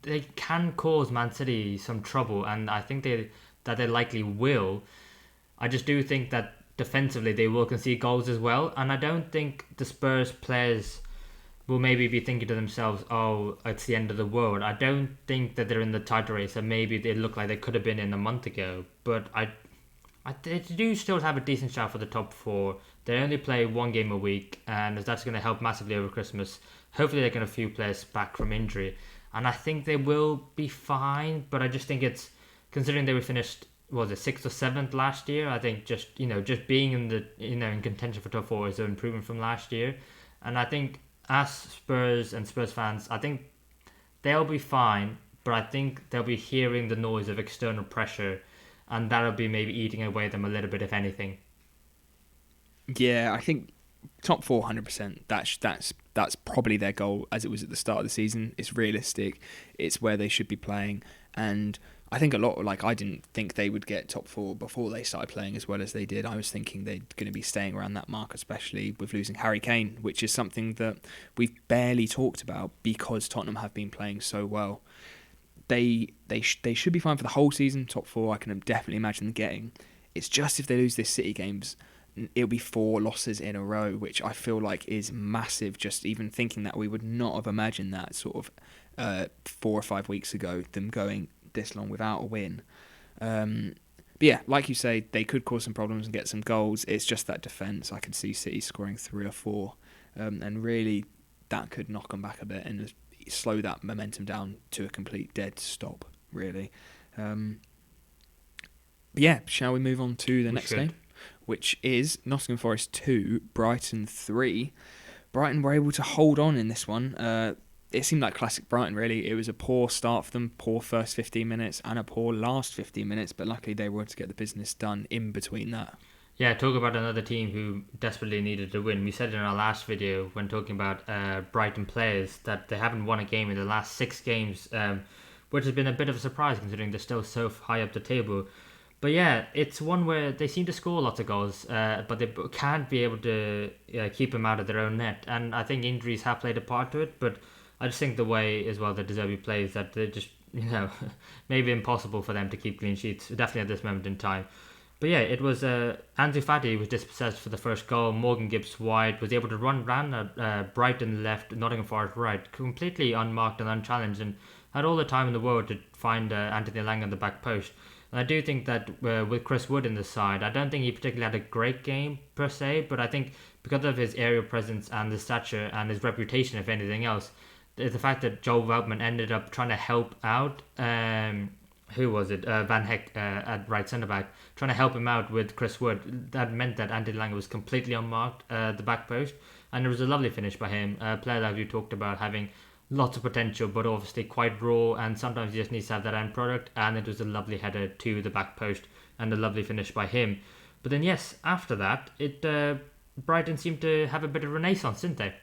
they can cause Man City some trouble, and I think that they likely will. I just do think that defensively they will concede goals as well, and I don't think the Spurs players will maybe be thinking to themselves, oh, it's the end of the world. I don't think that they're in the title race, and maybe they look like they could have been in a month ago, but they do still have a decent shot for the top 4. They only play 1 game a week, and that's going to help massively over Christmas. Hopefully they get a few players back from injury, and I think they will be fine. But I just think it's, considering they were finished, was it 6th or 7th last year? I think just being in the in contention for top 4 is an improvement from last year, and I think as Spurs and Spurs fans, I think they'll be fine. But I think they'll be hearing the noise of external pressure, and that'll be maybe eating away at them a little bit, if anything. Yeah, I think top 4, 100%. That's probably their goal, as it was at the start of the season. It's realistic. It's where they should be playing, and I think I didn't think they would get top 4 before they started playing as well as they did. I was thinking they're going to be staying around that mark, especially with losing Harry Kane, which is something that we've barely talked about because Tottenham have been playing so well. They should be fine for the whole season. Top 4, I can definitely imagine them getting. It's just if they lose this City games, it'll be 4 losses in a row, which I feel like is massive. Just even thinking that, we would not have imagined that sort of 4 or 5 weeks ago, them going this long without a win. But yeah, like you say, they could cause some problems and get some goals. It's just that defence. I can see City scoring 3 or 4, and really that could knock them back a bit and slow that momentum down to a complete dead stop, really. But yeah, shall we move on to the next game, which is Nottingham Forest 2, Brighton 3. Brighton were able to hold on in this one. It seemed like classic Brighton, really. It was a poor start for them, poor first 15 minutes and a poor last 15 minutes, but luckily they were able to get the business done in between that. Yeah, talk about another team who desperately needed to win. We said in our last video when talking about Brighton players that they haven't won a game in the last 6 games, which has been a bit of a surprise considering they're still so high up the table. But yeah, it's one where they seem to score lots of goals, but they can't be able to keep them out of their own net. And I think injuries have played a part to it, but I just think the way as well that De Zerbi plays, that they're just, maybe impossible for them to keep clean sheets, definitely at this moment in time. But yeah, it was Ansu Fati was dispossessed for the first goal. Morgan Gibbs wide, was able to run Brighton left, Nottingham Forest right, completely unmarked and unchallenged, and had all the time in the world to find Anthony Lang on the back post. And I do think that with Chris Wood in the side, I don't think he particularly had a great game per se, but I think because of his aerial presence and his stature and his reputation, if anything else, the fact that Joel Veltman ended up trying to help out, who was it? Van Heck at right centre back, trying to help him out with Chris Wood. That meant that Anthony Lang was completely unmarked at the back post, and it was a lovely finish by him. A player that you talked about having lots of potential, but obviously quite raw, and sometimes you just need to have that end product. And it was a lovely header to the back post and a lovely finish by him. But then, yes, after that, Brighton seemed to have a bit of renaissance, didn't they?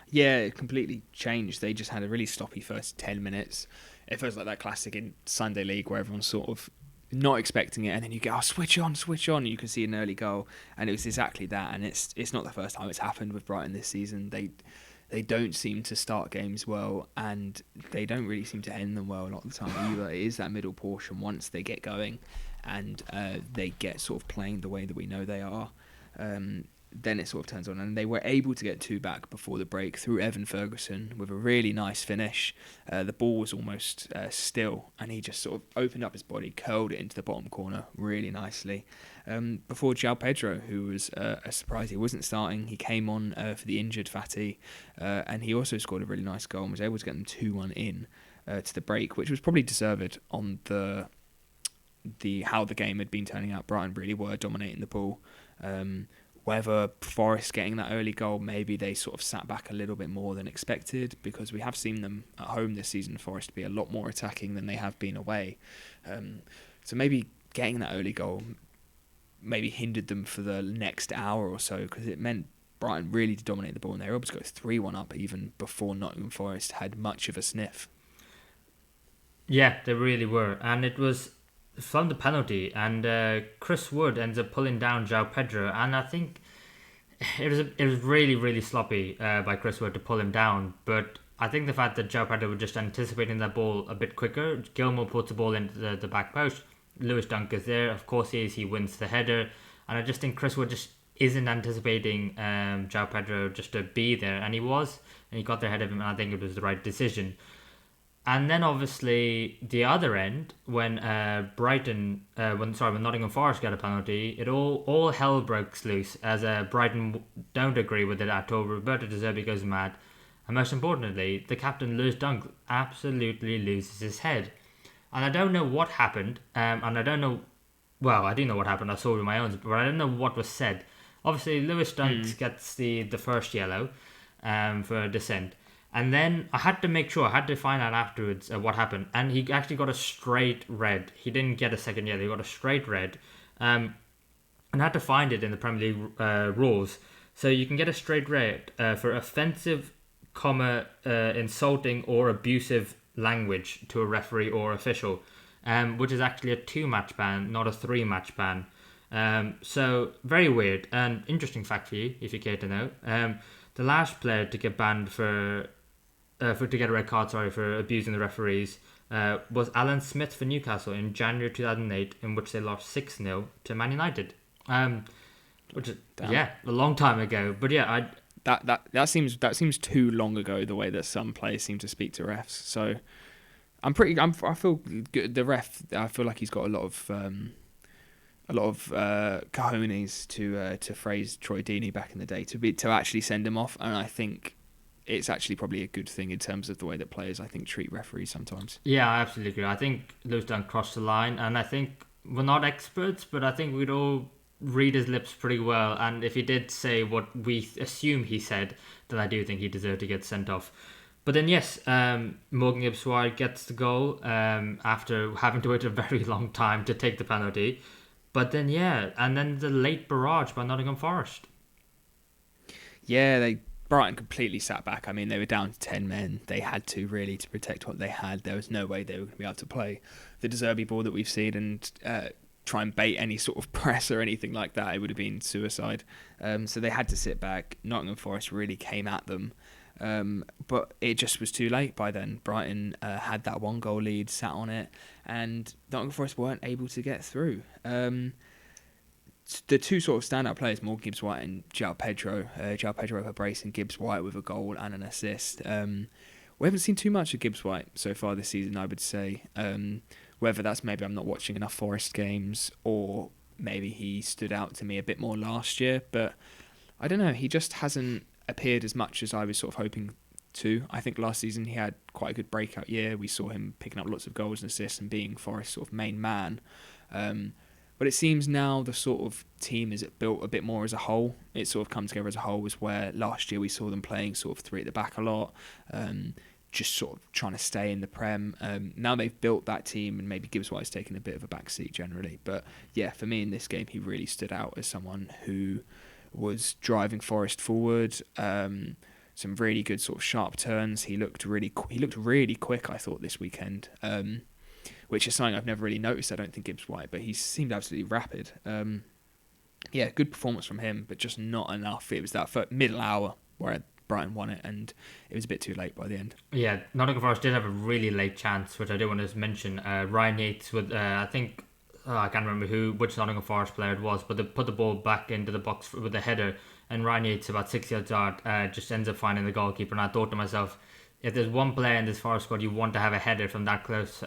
Yeah, it completely changed. They just had a really sloppy first 10 minutes. It feels like that classic in Sunday League where everyone's sort of not expecting it, and then you go, oh, switch on, and you can see an early goal, and it was exactly that. And it's not the first time it's happened with Brighton this season. They don't seem to start games well, and they don't really seem to end them well a lot of the time either. It is that middle portion once they get going, and they get sort of playing the way that we know they are. Then it sort of turns on, and they were able to get 2 back before the break through Evan Ferguson with a really nice finish. The ball was almost still, and he just sort of opened up his body, curled it into the bottom corner really nicely. Before João Pedro, who was a surprise, he wasn't starting. He came on for the injured Fatty, and he also scored a really nice goal and was able to get them 2-1 in to the break, which was probably deserved on the how the game had been turning out. Brighton really were dominating the ball. Whether Forest getting that early goal, maybe they sort of sat back a little bit more than expected, because we have seen them at home this season, Forest, be a lot more attacking than they have been away. So maybe getting that early goal maybe hindered them for the next hour or so, because it meant Brighton really did dominate the ball, and they were able to go 3-1 up even before Nottingham Forest had much of a sniff. Yeah, they really were. And it was from the penalty, and Chris Wood ends up pulling down João Pedro, and I think it was really, really sloppy by Chris Wood to pull him down. But I think the fact that João Pedro was just anticipating that ball a bit quicker, Gilmour puts the ball into the back post, Lewis Dunk is there, of course he wins the header, and I just think Chris Wood just isn't anticipating João Pedro just to be there, and he got there ahead of him, and I think it was the right decision. And then obviously the other end, when when Nottingham Forest got a penalty, it all hell breaks loose as Brighton don't agree with it at all. Roberto De Zerbi goes mad, and most importantly, the captain Lewis Dunk absolutely loses his head. And I don't know what happened, and I don't know. Well, I do know what happened. I saw it with my own, but I don't know what was said. Obviously, Lewis Dunk gets the first yellow for dissent. And then I had to make sure, I had to find out afterwards what happened. And he actually got a straight red. He didn't get a second yellow, he got a straight red. And I had to find it in the Premier League rules. So you can get a straight red for offensive, insulting or abusive language to a referee or official, which is actually a 2-match ban, not a 3-match ban. So very weird. And interesting fact for you, if you care to know. The last player to get banned to get a red card, for abusing the referees, was Alan Smith for Newcastle in January 2008, in which they lost 6-0 to Man United. Which is a long time ago. But yeah, that seems too long ago, the way that some players seem to speak to refs. So I feel good. The ref, I feel like he's got a lot of cojones to phrase Troy Deeney back in the day to actually send him off, and I think it's actually probably a good thing in terms of the way that players, I think, treat referees sometimes. Yeah, I absolutely agree. I think Lewis Dunk crossed the line, and I think we're not experts, but I think we'd all read his lips pretty well, and if he did say what we assume he said, then I do think he deserved to get sent off. But then yes, Morgan Gibbs-White gets the goal after having to wait a very long time to take the penalty. But then and then the late barrage by Nottingham Forest. Yeah, Brighton completely sat back. I mean, they were down to 10 men. They had to really to protect what they had. There was no way they were going to be able to play the De Zerbi ball that we've seen and try and bait any sort of press or anything like that. It would have been suicide. So they had to sit back. Nottingham Forest really came at them. But it just was too late by then. Brighton had that 1-goal lead, sat on it, and Nottingham Forest weren't able to get through. The two sort of standout players, Morgan Gibbs-White and João Pedro. João Pedro with a brace and Gibbs-White with a goal and an assist. We haven't seen too much of Gibbs-White so far this season, I would say. Whether that's maybe I'm not watching enough Forest games, or maybe he stood out to me a bit more last year, but I don't know, he just hasn't appeared as much as I was sort of hoping to. I think last season he had quite a good breakout year. We saw him picking up lots of goals and assists and being Forest's sort of main man. But it seems now the sort of team is built a bit more as a whole. It's sort of come together as a whole, was where last year we saw them playing sort of three at the back a lot, just sort of trying to stay in the Prem. Now they've built that team, and maybe Gibbs White's taken a bit of a backseat generally. But yeah, for me in this game, he really stood out as someone who was driving Forest forward. Some really good sort of sharp turns. He looked really quick, I thought, this weekend. Which is something I've never really noticed, I don't think, Gibbs White, but he seemed absolutely rapid. Yeah, good performance from him, but just not enough. It was that middle hour where Brighton won it, and it was a bit too late by the end. Yeah, Nottingham Forest did have a really late chance, which I do want to mention. Ryan Yates with, I think, I can't remember which Nottingham Forest player it was, but they put the ball back into the box with a header, and Ryan Yates, about 6 yards out, just ends up finding the goalkeeper. And I thought to myself, if there's one player in this Forest squad you want to have a header from that close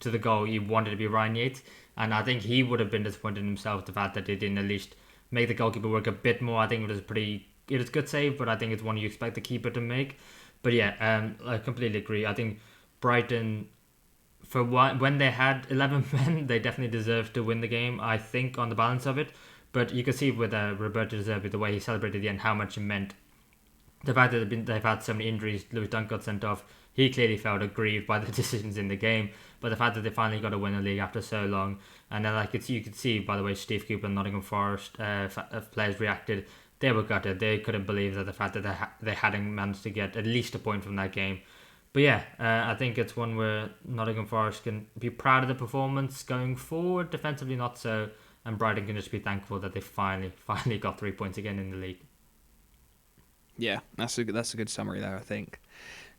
to the goal, you wanted to be Ryan Yates. And I think he would have been disappointed in himself, the fact that they didn't at least make the goalkeeper work a bit more. I think it was a good save, but I think it's one you expect the keeper to make. But yeah, I completely agree. I think Brighton, for when they had 11 men, they definitely deserved to win the game, I think, on the balance of it. But you can see with Roberto De Zerbi, the way he celebrated the end, how much it meant. The fact that they've had so many injuries, Lewis Dunk got sent off, he clearly felt aggrieved by the decisions in the game. But the fact that they finally got to win the league after so long, and then you could see, by the way, Steve Cooper and Nottingham Forest players reacted. They were gutted. They couldn't believe that the fact that they hadn't managed to get at least a point from that game. But yeah, I think it's one where Nottingham Forest can be proud of the performance going forward. Defensively, not so, and Brighton can just be thankful that they finally got 3 points again in the league. Yeah, that's a good summary there, I think.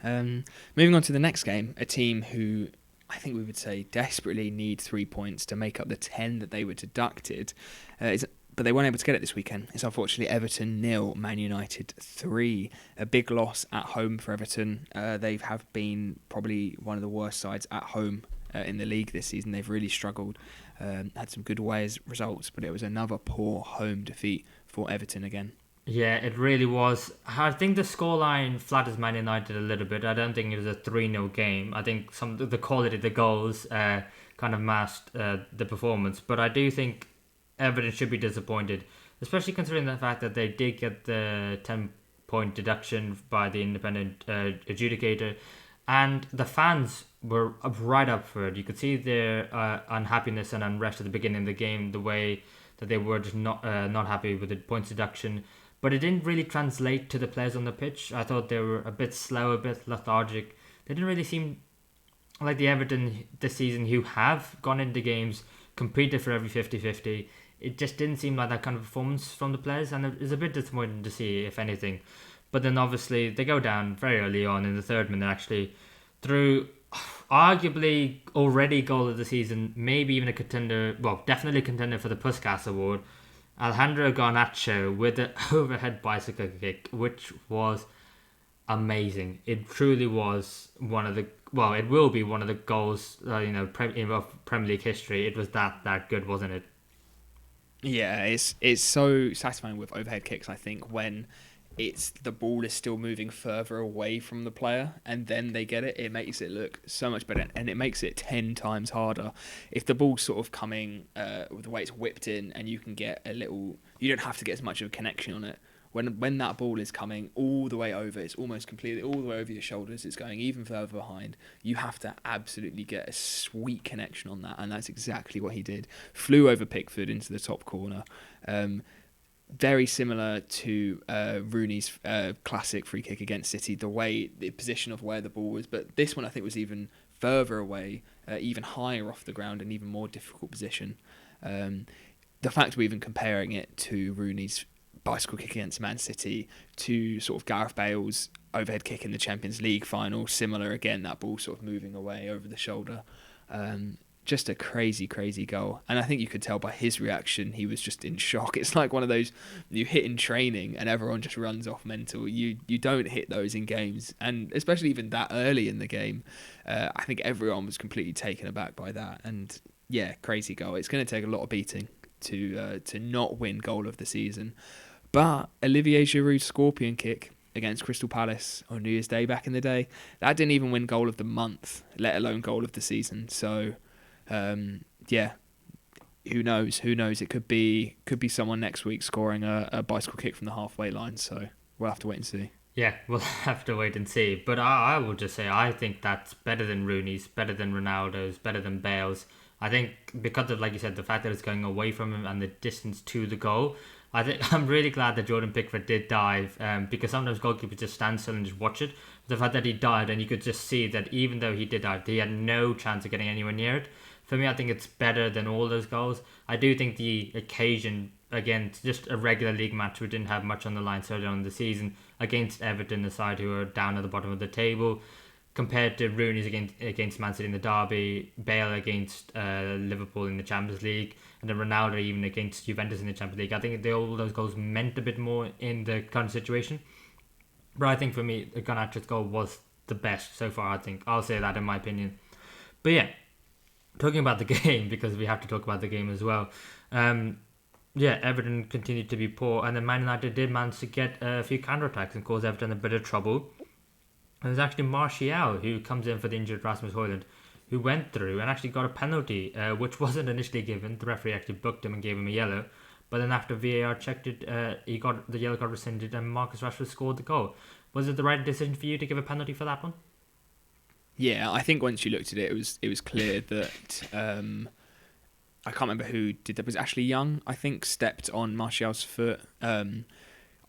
Moving on to the next game, a team who I think we would say desperately need 3 points to make up the 10 that they were deducted, but they weren't able to get it this weekend. It's unfortunately Everton 0, Man United 3. A big loss at home for Everton. They have been probably one of the worst sides at home in the league this season. They've really struggled. Had some good away results, but it was another poor home defeat for Everton again. Yeah, it really was. I think the scoreline flatters Man United a little bit. I don't think it was a 3-0 game. I think some of the quality of the goals kind of masked the performance. But I do think Everton should be disappointed, especially considering the fact that they did get the 10-point deduction by the independent adjudicator. And the fans were right up for it. You could see their unhappiness and unrest at the beginning of the game, the way that they were just not happy with the points deduction. But it didn't really translate to the players on the pitch. I thought they were a bit slow, a bit lethargic. They didn't really seem like the Everton this season who have gone into games, competed for every 50-50. It just didn't seem like that kind of performance from the players, and it was a bit disappointing to see, if anything. But then obviously they go down very early on in the third minute, actually, through arguably already goal of the season, maybe even a contender, well, definitely a contender for the Puskas Award. Alejandro Garnacho with an overhead bicycle kick, which was amazing. It truly was it will be one of the goals, of Premier League history. It was that good, wasn't it? Yeah, it's so satisfying with overhead kicks, I think, when the ball is still moving further away from the player and then they get it. It makes it look so much better, and it makes it 10 times harder. If the ball's sort of coming with the way it's whipped in, and you don't have to get as much of a connection on it. When that ball is coming all the way over, it's almost completely all the way over your shoulders, it's going even further behind, you have to absolutely get a sweet connection on that, and that's exactly what he did. Flew over Pickford into the top corner. Very similar to Rooney's classic free kick against City, the position of where the ball was, but this one I think was even further away, even higher off the ground, and even more difficult position. The fact we're even comparing it to Rooney's bicycle kick against Man City, to sort of Gareth Bale's overhead kick in the Champions League final, similar again, that ball sort of moving away over the shoulder. Just a crazy goal. And I think you could tell by his reaction, he was just in shock. It's like one of those you hit in training and everyone just runs off mental. You don't hit those in games, and especially even that early in the game. I think everyone was completely taken aback by that. And yeah, crazy goal. It's going to take a lot of beating to not win goal of the season. But Olivier Giroud's scorpion kick against Crystal Palace on New Year's Day back in the day, that didn't even win goal of the month, let alone goal of the season. So who knows? Who knows? It could be someone next week scoring a bicycle kick from the halfway line. So we'll have to wait and see. Yeah, we'll have to wait and see. But I will just say I think that's better than Rooney's, better than Ronaldo's, better than Bale's. I think because of, like you said, the fact that it's going away from him and the distance to the goal. I think I'm really glad that Jordan Pickford did dive, because sometimes goalkeepers just stand still and just watch it. The fact that he dived, and you could just see that even though he did dive, he had no chance of getting anywhere near it. For me, I think it's better than all those goals. I do think the occasion, again, just a regular league match, we didn't have much on the line so early on in the season, against Everton, the side who are down at the bottom of the table, compared to Rooney's against Man City in the derby, Bale against Liverpool in the Champions League, and then Ronaldo even against Juventus in the Champions League. I think all those goals meant a bit more in the current situation. But I think for me, Garnacho's goal was the best so far, I think. I'll say that in my opinion. But yeah, talking about the game, because we have to talk about the game as well. Everton continued to be poor, and then Man United did manage to get a few counter-attacks and cause Everton a bit of trouble. And there's actually Martial, who comes in for the injured Rasmus Højlund, who went through and actually got a penalty, which wasn't initially given. The referee actually booked him and gave him a yellow. But then after VAR checked it, the yellow got rescinded, and Marcus Rashford scored the goal. Was it the right decision for you to give a penalty for that one? Yeah, I think once you looked at it, it was clear that I can't remember who did that. It was Ashley Young, I think, stepped on Martial's foot.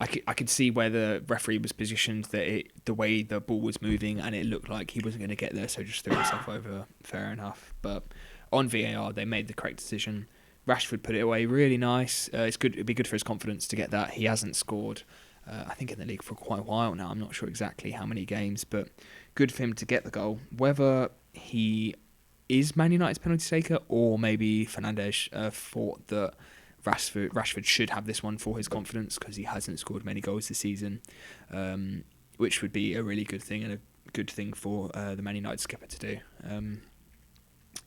I could see where the referee was positioned, that the way the ball was moving, and it looked like he wasn't going to get there, so just threw himself over. Fair enough. But on VAR, they made the correct decision. Rashford put it away, really nice. It's good. It'd be good for his confidence to get that. He hasn't scored, I think, in the league for quite a while now. I'm not sure exactly how many games, but good for him to get the goal. Whether he is Man United's penalty taker, or maybe Fernandes thought that Rashford should have this one for his confidence, because he hasn't scored many goals this season, which would be a really good thing, and a good thing for the Man United skipper to do.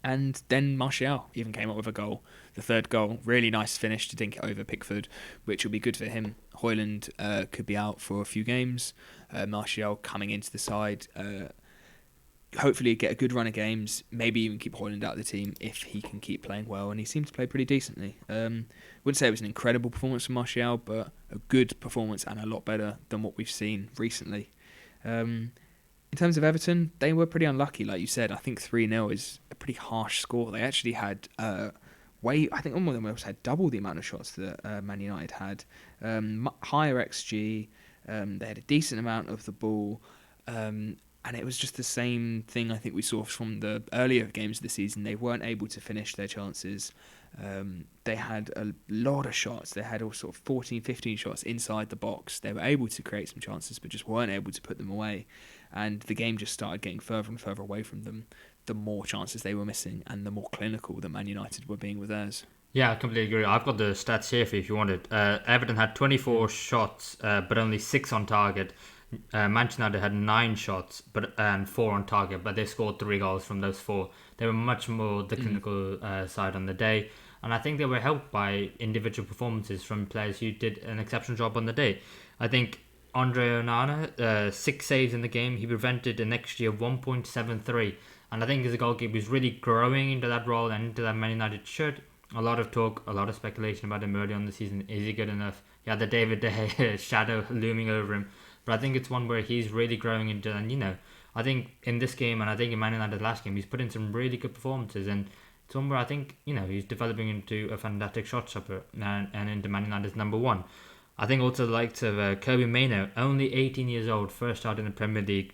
And then Martial even came up with a goal, the third goal. Really nice finish to dink it over Pickford, which will be good for him. Højlund could be out for a few games. Martial coming into the side, hopefully get a good run of games, maybe even keep Højlund out of the team if he can keep playing well, and he seemed to play pretty decently. Wouldn't say it was an incredible performance from Martial, but a good performance and a lot better than what we've seen recently. In terms of Everton, they were pretty unlucky, like you said. I think 3-0 is a pretty harsh score. They actually had I think one of them had double the amount of shots that Man United had. Higher XG, they had a decent amount of the ball, and it was just the same thing I think we saw from the earlier games of the season. They weren't able to finish their chances. They had a lot of shots. They had all sort of 14, 15 shots inside the box. They were able to create some chances, but just weren't able to put them away. And the game just started getting further and further away from them, the more chances they were missing and the more clinical that Man United were being with theirs. Yeah, I completely agree. I've got the stats here for you if you wanted. Everton had 24 shots, but only 6 on target. Manchester United had 9 shots and 4 on target, but they scored 3 goals from those 4. They were much more the clinical side on the day, and I think they were helped by individual performances from players who did an exceptional job on the day. I think Andre Onana, 6 saves in the game. He prevented an XG of 1.73, and I think as a goalkeeper, he's really growing into that role and into that Man United shirt. A lot of talk, a lot of speculation about him early on the season. Is he good enough? Yeah, the David De Gea shadow looming over him. But I think it's one where he's really growing into, and I think in this game, and I think in Man United's last game, he's put in some really good performances, and it's one where I think, he's developing into a fantastic shot stopper and into Man United's number 1. I think also the likes of Kobe Mainoo, only 18 years old, first started in the Premier League.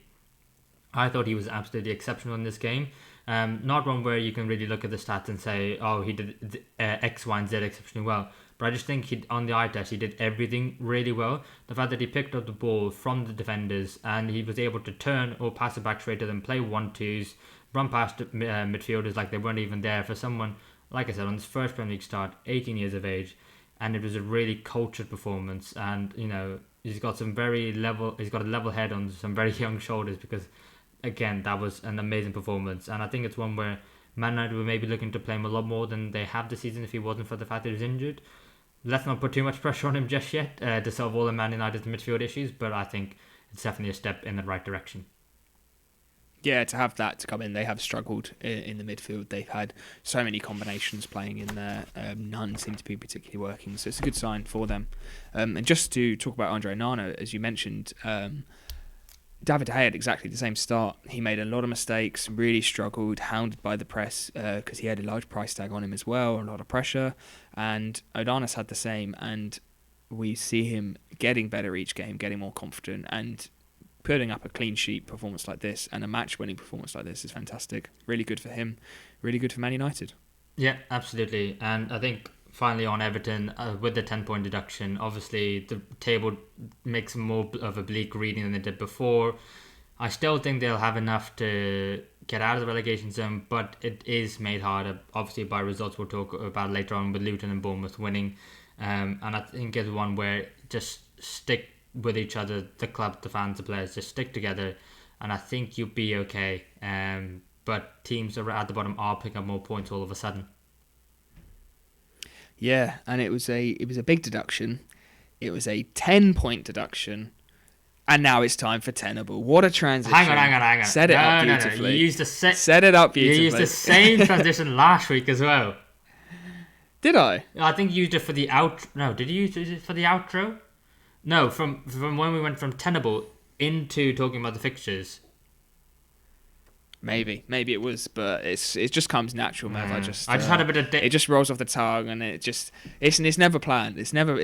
I thought he was absolutely exceptional in this game. Not one where you can really look at the stats and say, oh, he did X, Y, and Z exceptionally well. But I just think on the eye test, he did everything really well. The fact that he picked up the ball from the defenders and he was able to turn or pass it back straight to them, play 1-2s, run past midfielders like they weren't even there, for someone, like I said, on his first Premier League start, 18 years of age. And it was a really cultured performance. And, he's got a level head on some very young shoulders, because, again, that was an amazing performance. And I think it's one where Man United were maybe looking to play him a lot more than they have this season if he wasn't for the fact that he was injured. Let's not put too much pressure on him just yet to solve all of Man United's midfield issues, but I think it's definitely a step in the right direction. Yeah, to have that to come in, they have struggled in the midfield. They've had so many combinations playing in there. None seem to be particularly working, so it's a good sign for them. And just to talk about Andre Nana, as you mentioned, David De Gea had exactly the same start. He made a lot of mistakes, really struggled, hounded by the press because he had a large price tag on him as well, a lot of pressure. And Odanis had the same, and we see him getting better each game, getting more confident, and putting up a clean sheet performance like this and a match-winning performance like this is fantastic. Really good for him. Really good for Man United. Yeah, absolutely. And I think finally on Everton, with the 10-point deduction, obviously the table makes more of a bleak reading than it did before. I still think they'll have enough to get out of the relegation zone, but it is made harder, obviously, by results we'll talk about later on with Luton and Bournemouth winning. And I think it's one where just stick with each other, the club, the fans, the players, just stick together, and I think you'll be okay. But teams at the bottom are picking up more points all of a sudden. Yeah, and it was a big deduction. It was a 10-point deduction, and now it's time for Tennable. What a transition! Hang on. Set it up beautifully. You used set it up beautifully. You used the same transition last week as well. Did I? I think you used it for the outro. No, did you use it for the outro? No, from when we went from Tennable into talking about the fixtures. Maybe it was, but it just comes natural, Mev. I just had a bit of it just rolls off the tongue, and it's never planned. It's never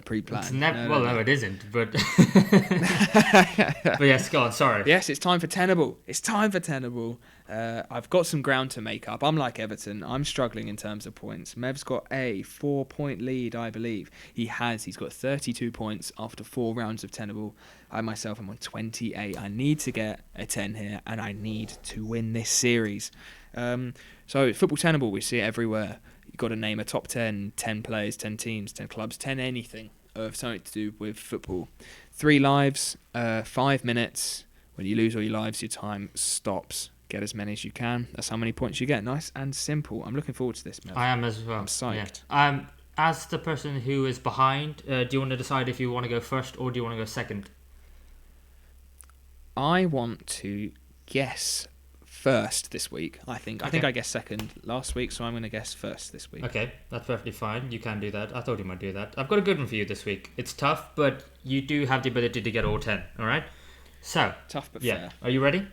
pre-planned. No, it isn't. But but yes, go on. Sorry. Yes, it's time for Tennable. I've got some ground to make up. I'm like Everton. I'm struggling in terms of points. Mev's got a 4-point lead, I believe. He's got 32 points after 4 rounds of Tennable. I myself am on 28. I need to get a 10 here, and I need to win this series. So Football Tennable, we see it everywhere. You've got to name a top 10 players, 10 teams, 10 clubs, 10 anything of something to do with football. 3 lives, 5 minutes. When you lose all your lives, your time stops. Get as many as you can. That's how many points you get. Nice and simple. I'm looking forward to this, Mev. I am as well. I'm psyched. Yeah. As the person who is behind, do you want to decide if you want to go first or do you want to go second? I want to guess first this week. I think I guessed second last week, so I'm going to guess first this week. Okay, that's perfectly fine. You can do that. I thought you might do that. I've got a good one for you this week. It's tough, but you do have the ability to get all 10. All right. So tough but yeah. fair. Are you ready?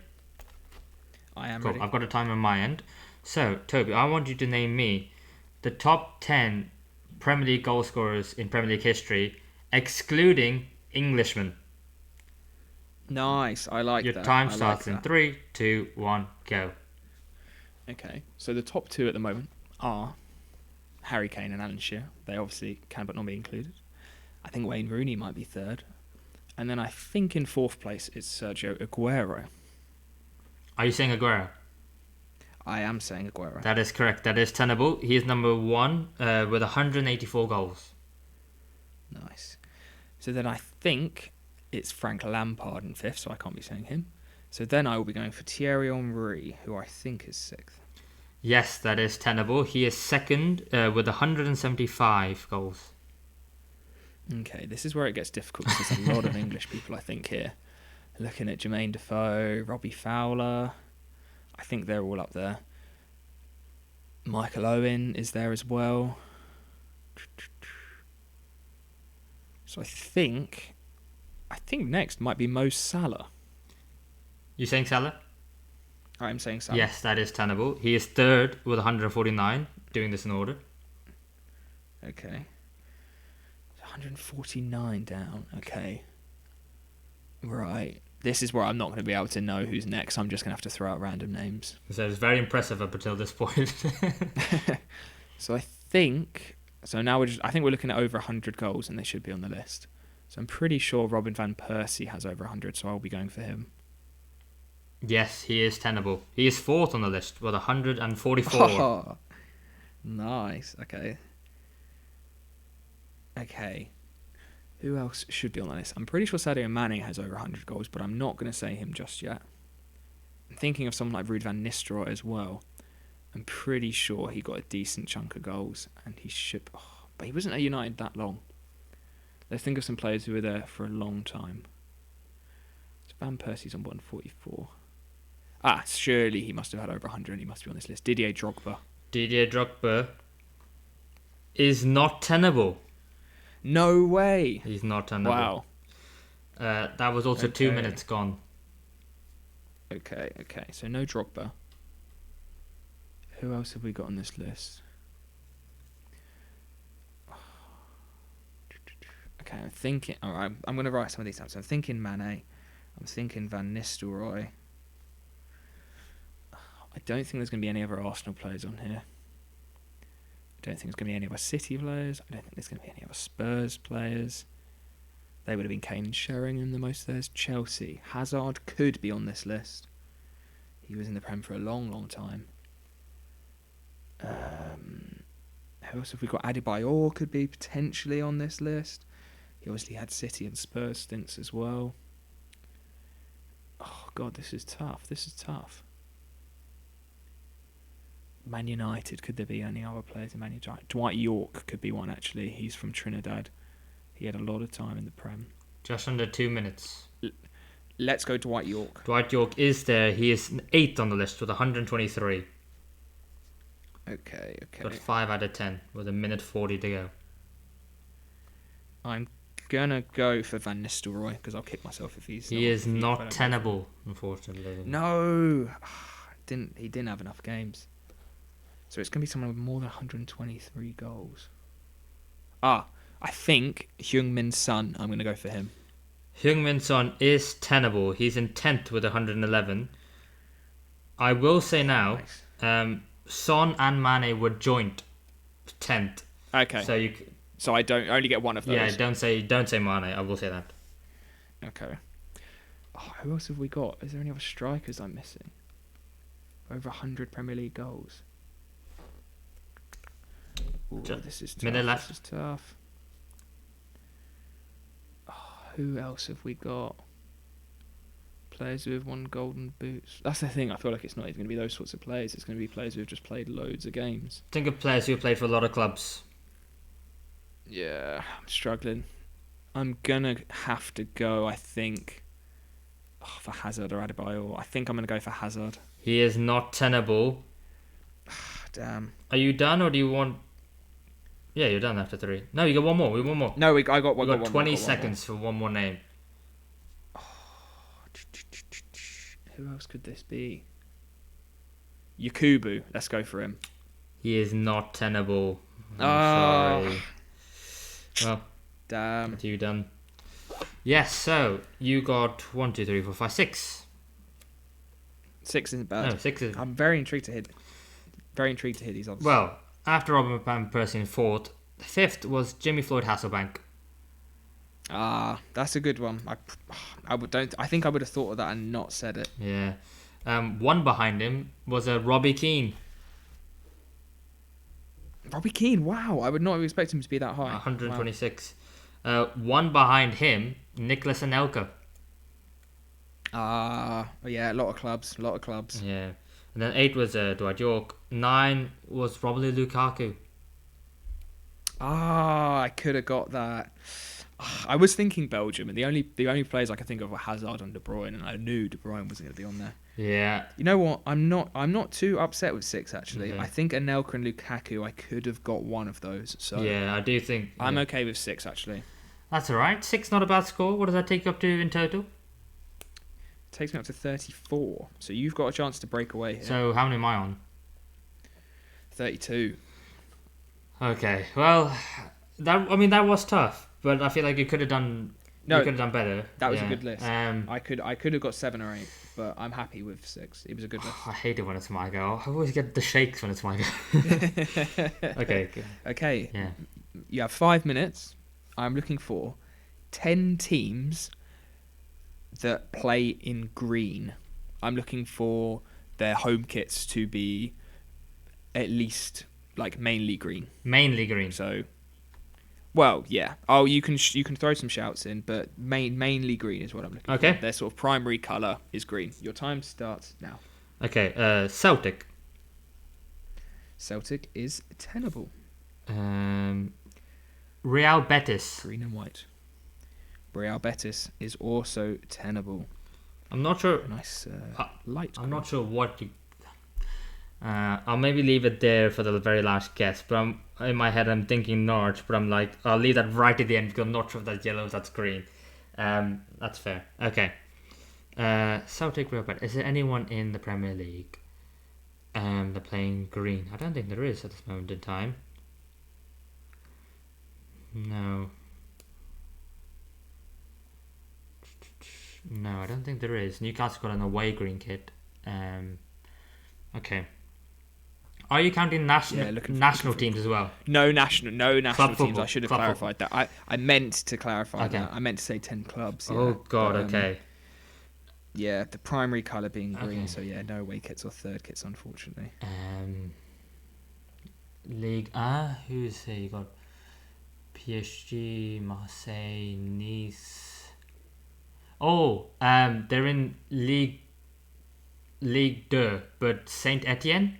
I am cool. ready. I've got a time on my end. So, Toby, I want you to name me the top 10 Premier League goal scorers in Premier League history, excluding Englishmen. Nice. I like that. Your time starts in 3, 2, 1, go. Okay. So the top 2 at the moment are Harry Kane and Alan Shearer. They obviously can but not be included. I think Wayne Rooney might be third. And then I think in 4th place it's Sergio Aguero. Are you saying Aguero? I am saying Aguero. That is correct. That is Tennable. He is number 1 with 184 goals. Nice. So then I think it's Frank Lampard in 5th, so I can't be saying him. So then I will be going for Thierry Henry, who I think is 6th. Yes, that is Tennable. He is 2nd with 175 goals. Okay, this is where it gets difficult because there's a lot of English people, I think, here. Looking at Jermaine Defoe, Robbie Fowler. I think they're all up there. Michael Owen is there as well. So I think next might be Mo Salah. You saying Salah? I am saying Salah. Yes, that is Tennable. He is 3rd with 149, doing this in order. Okay. 149 down. Okay. Right. This is where I'm not going to be able to know who's next. I'm just going to have to throw out random names. So it's very impressive up until this point. So I think now I think we're looking at over 100 goals, and they should be on the list. So I'm pretty sure Robin van Persie has over 100, so I'll be going for him. Yes, he is Tennable. He is 4th on the list with 144. Oh, nice. Okay. Who else should be on the list? I'm pretty sure Sadio Mane has over 100 goals, but I'm not going to say him just yet. I'm thinking of someone like Ruud van Nistelrooy as well. I'm pretty sure he got a decent chunk of goals, and he should... Oh, but he wasn't at United that long. Let's think of some players who were there for a long time. So Van Persie's on 144. Surely he must have had over 100 and he must be on this list. Didier Drogba. Didier Drogba is not tenable. No way. He's not tenable. Wow. That was also 2 minutes gone. Okay. So no Drogba. Who else have we got on this list? Okay, I'm thinking... Alright, I'm going to write some of these down. So I'm thinking Mane. I'm thinking Van Nistelrooy. I don't think there's going to be any other Arsenal players on here. I don't think there's going to be any other City players. I don't think there's going to be any other Spurs players. They would have been Kane and Sheringham the most. There's Chelsea. Hazard could be on this list. He was in the Prem for a long, long time. Who else have we got? Adebayor could be potentially on this list. He obviously had City and Spurs stints as well. Oh, God, this is tough. Man United, could there be any other players in Man United? Dwight York could be one, actually. He's from Trinidad. He had a lot of time in the Prem. Just under 2 minutes. Let's go Dwight York. Dwight York is there. He is 8th on the list with 123. Okay. Got 5 out of 10 with 1:40 to go. I'm gonna go for Van Nistelrooy because I'll kick myself if he's. He is not tenable, unfortunately. No, he didn't have enough games. So it's gonna be someone with more than 123 goals. I think Heung-min Son. I'm gonna go for him. Heung-min Son is tenable. He's in 10th with 111. I will say now, nice. Son and Mane were joint 10th. Okay. So I don't only get one of those. Yeah, don't say Mane. I will say that. Okay. Who else have we got? Is there any other strikers I'm missing? Over 100 Premier League goals. Ooh, this is tough. Minute left. This is tough. Who else have we got? Players who have won golden boots. That's the thing. I feel like it's not even going to be those sorts of players. It's going to be players who have just played loads of games. Think of players who have played for a lot of clubs. Yeah, I'm struggling. I'm going to have to go, I think, for Hazard or Adebayor. I think I'm going to go for Hazard. He is not tenable. Damn. Are you done or do you want... Yeah, you're done after 3. No, you got one more. We got one more. No, I got one. We got 20 seconds for one more name. Who else could this be? Yakubu. Let's go for him. He is not tenable. Sorry. Well, damn. What are you done? Yes, so you got 1, 2, 3, 4, 5, 6. 6 isn't bad. No, 6 is... I'm very intrigued to hit these odds. Well, after Robin Van Persie in 4th, 5th was Jimmy Floyd Hasselbank. That's a good one. I think I would have thought of that and not said it. Yeah. One behind him was Robbie Keane. Robbie Keane, wow. I would not have expected him to be that high. 126. Wow. One behind him, Nicholas Anelka. Yeah, a lot of clubs. Yeah. And then 8 was Dwight York. 9 was Romelu Lukaku. I could have got that. I was thinking Belgium, and the only players I could think of were Hazard and De Bruyne, and I knew De Bruyne wasn't going to be on there. Yeah. You know what? I'm not too upset with 6 actually. Okay. I think Anelka and Lukaku, I could have got one of those. So yeah, I do think I'm okay with 6 actually. That's all right. 6 not a bad score. What does that take you up to in total? It takes me up to 34. So you've got a chance to break away here. So how many am I on? 32. Okay. Well, that was tough, but I feel like you could have done. No, you could have done better. That was a good list. I could have got 7 or 8, but I'm happy with 6. It was a good list. I hate it when it's my go. I always get the shakes when it's my go. Okay. Okay. Yeah. You have 5 minutes. I'm looking for 10 teams that play in green. I'm looking for their home kits to be at least like mainly green. Mainly green. So. Well, yeah. Oh, you can throw some shouts in, but mainly green is what I'm looking for. Their sort of primary colour is green. Your time starts now. Okay, Celtic. Celtic is tenable. Real Betis. Green and white. Real Betis is also tenable. I'm not sure. Nice light. I'm not sure what you. I'll maybe leave it there for the very last guess. But in my head, I'm thinking Norwich. But I'm like, I'll leave that right at the end because I'm not sure if that's yellow or that's green. That's fair. Okay. Celtic Robert. Is there anyone in the Premier League? They're playing green. I don't think there is at this moment in time. No. No, I don't think there is. Newcastle got an away green kit. Okay. Are you counting national teams as well? No national teams. Football. I should have clarified that. I meant to clarify that. I meant to say 10 clubs. Yeah. Oh God. But, okay. Yeah, the primary colour being green. Okay. So yeah, no away kits or third kits, unfortunately. League. Who's here? You got PSG, Marseille, Nice. Oh, they're in Ligue 2, but Saint Etienne.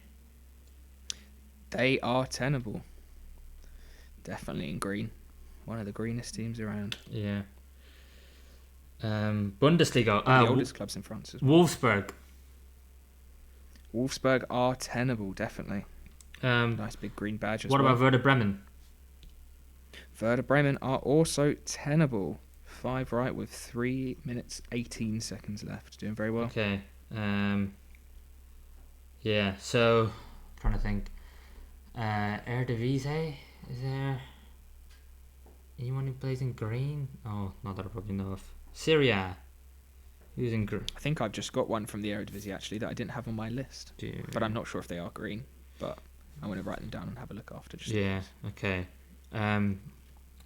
They are tenable. Definitely in green. One of the greenest teams around. Yeah. Bundesliga. The oldest clubs in France as well. Wolfsburg. Wolfsburg are tenable, definitely. Nice big green badge as well. What about Werder Bremen? Werder Bremen are also tenable. 5 right with 3 minutes 18 seconds left. Doing very well. Okay. Yeah, so I'm trying to think. Eredivisie, is there anyone who plays in green? Oh, not that I probably know of. Syria, who's in green? I think I've just got one from the Eredivisie actually that I didn't have on my list, but I'm not sure if they are green. But I'm going to write them down and have a look after. Okay.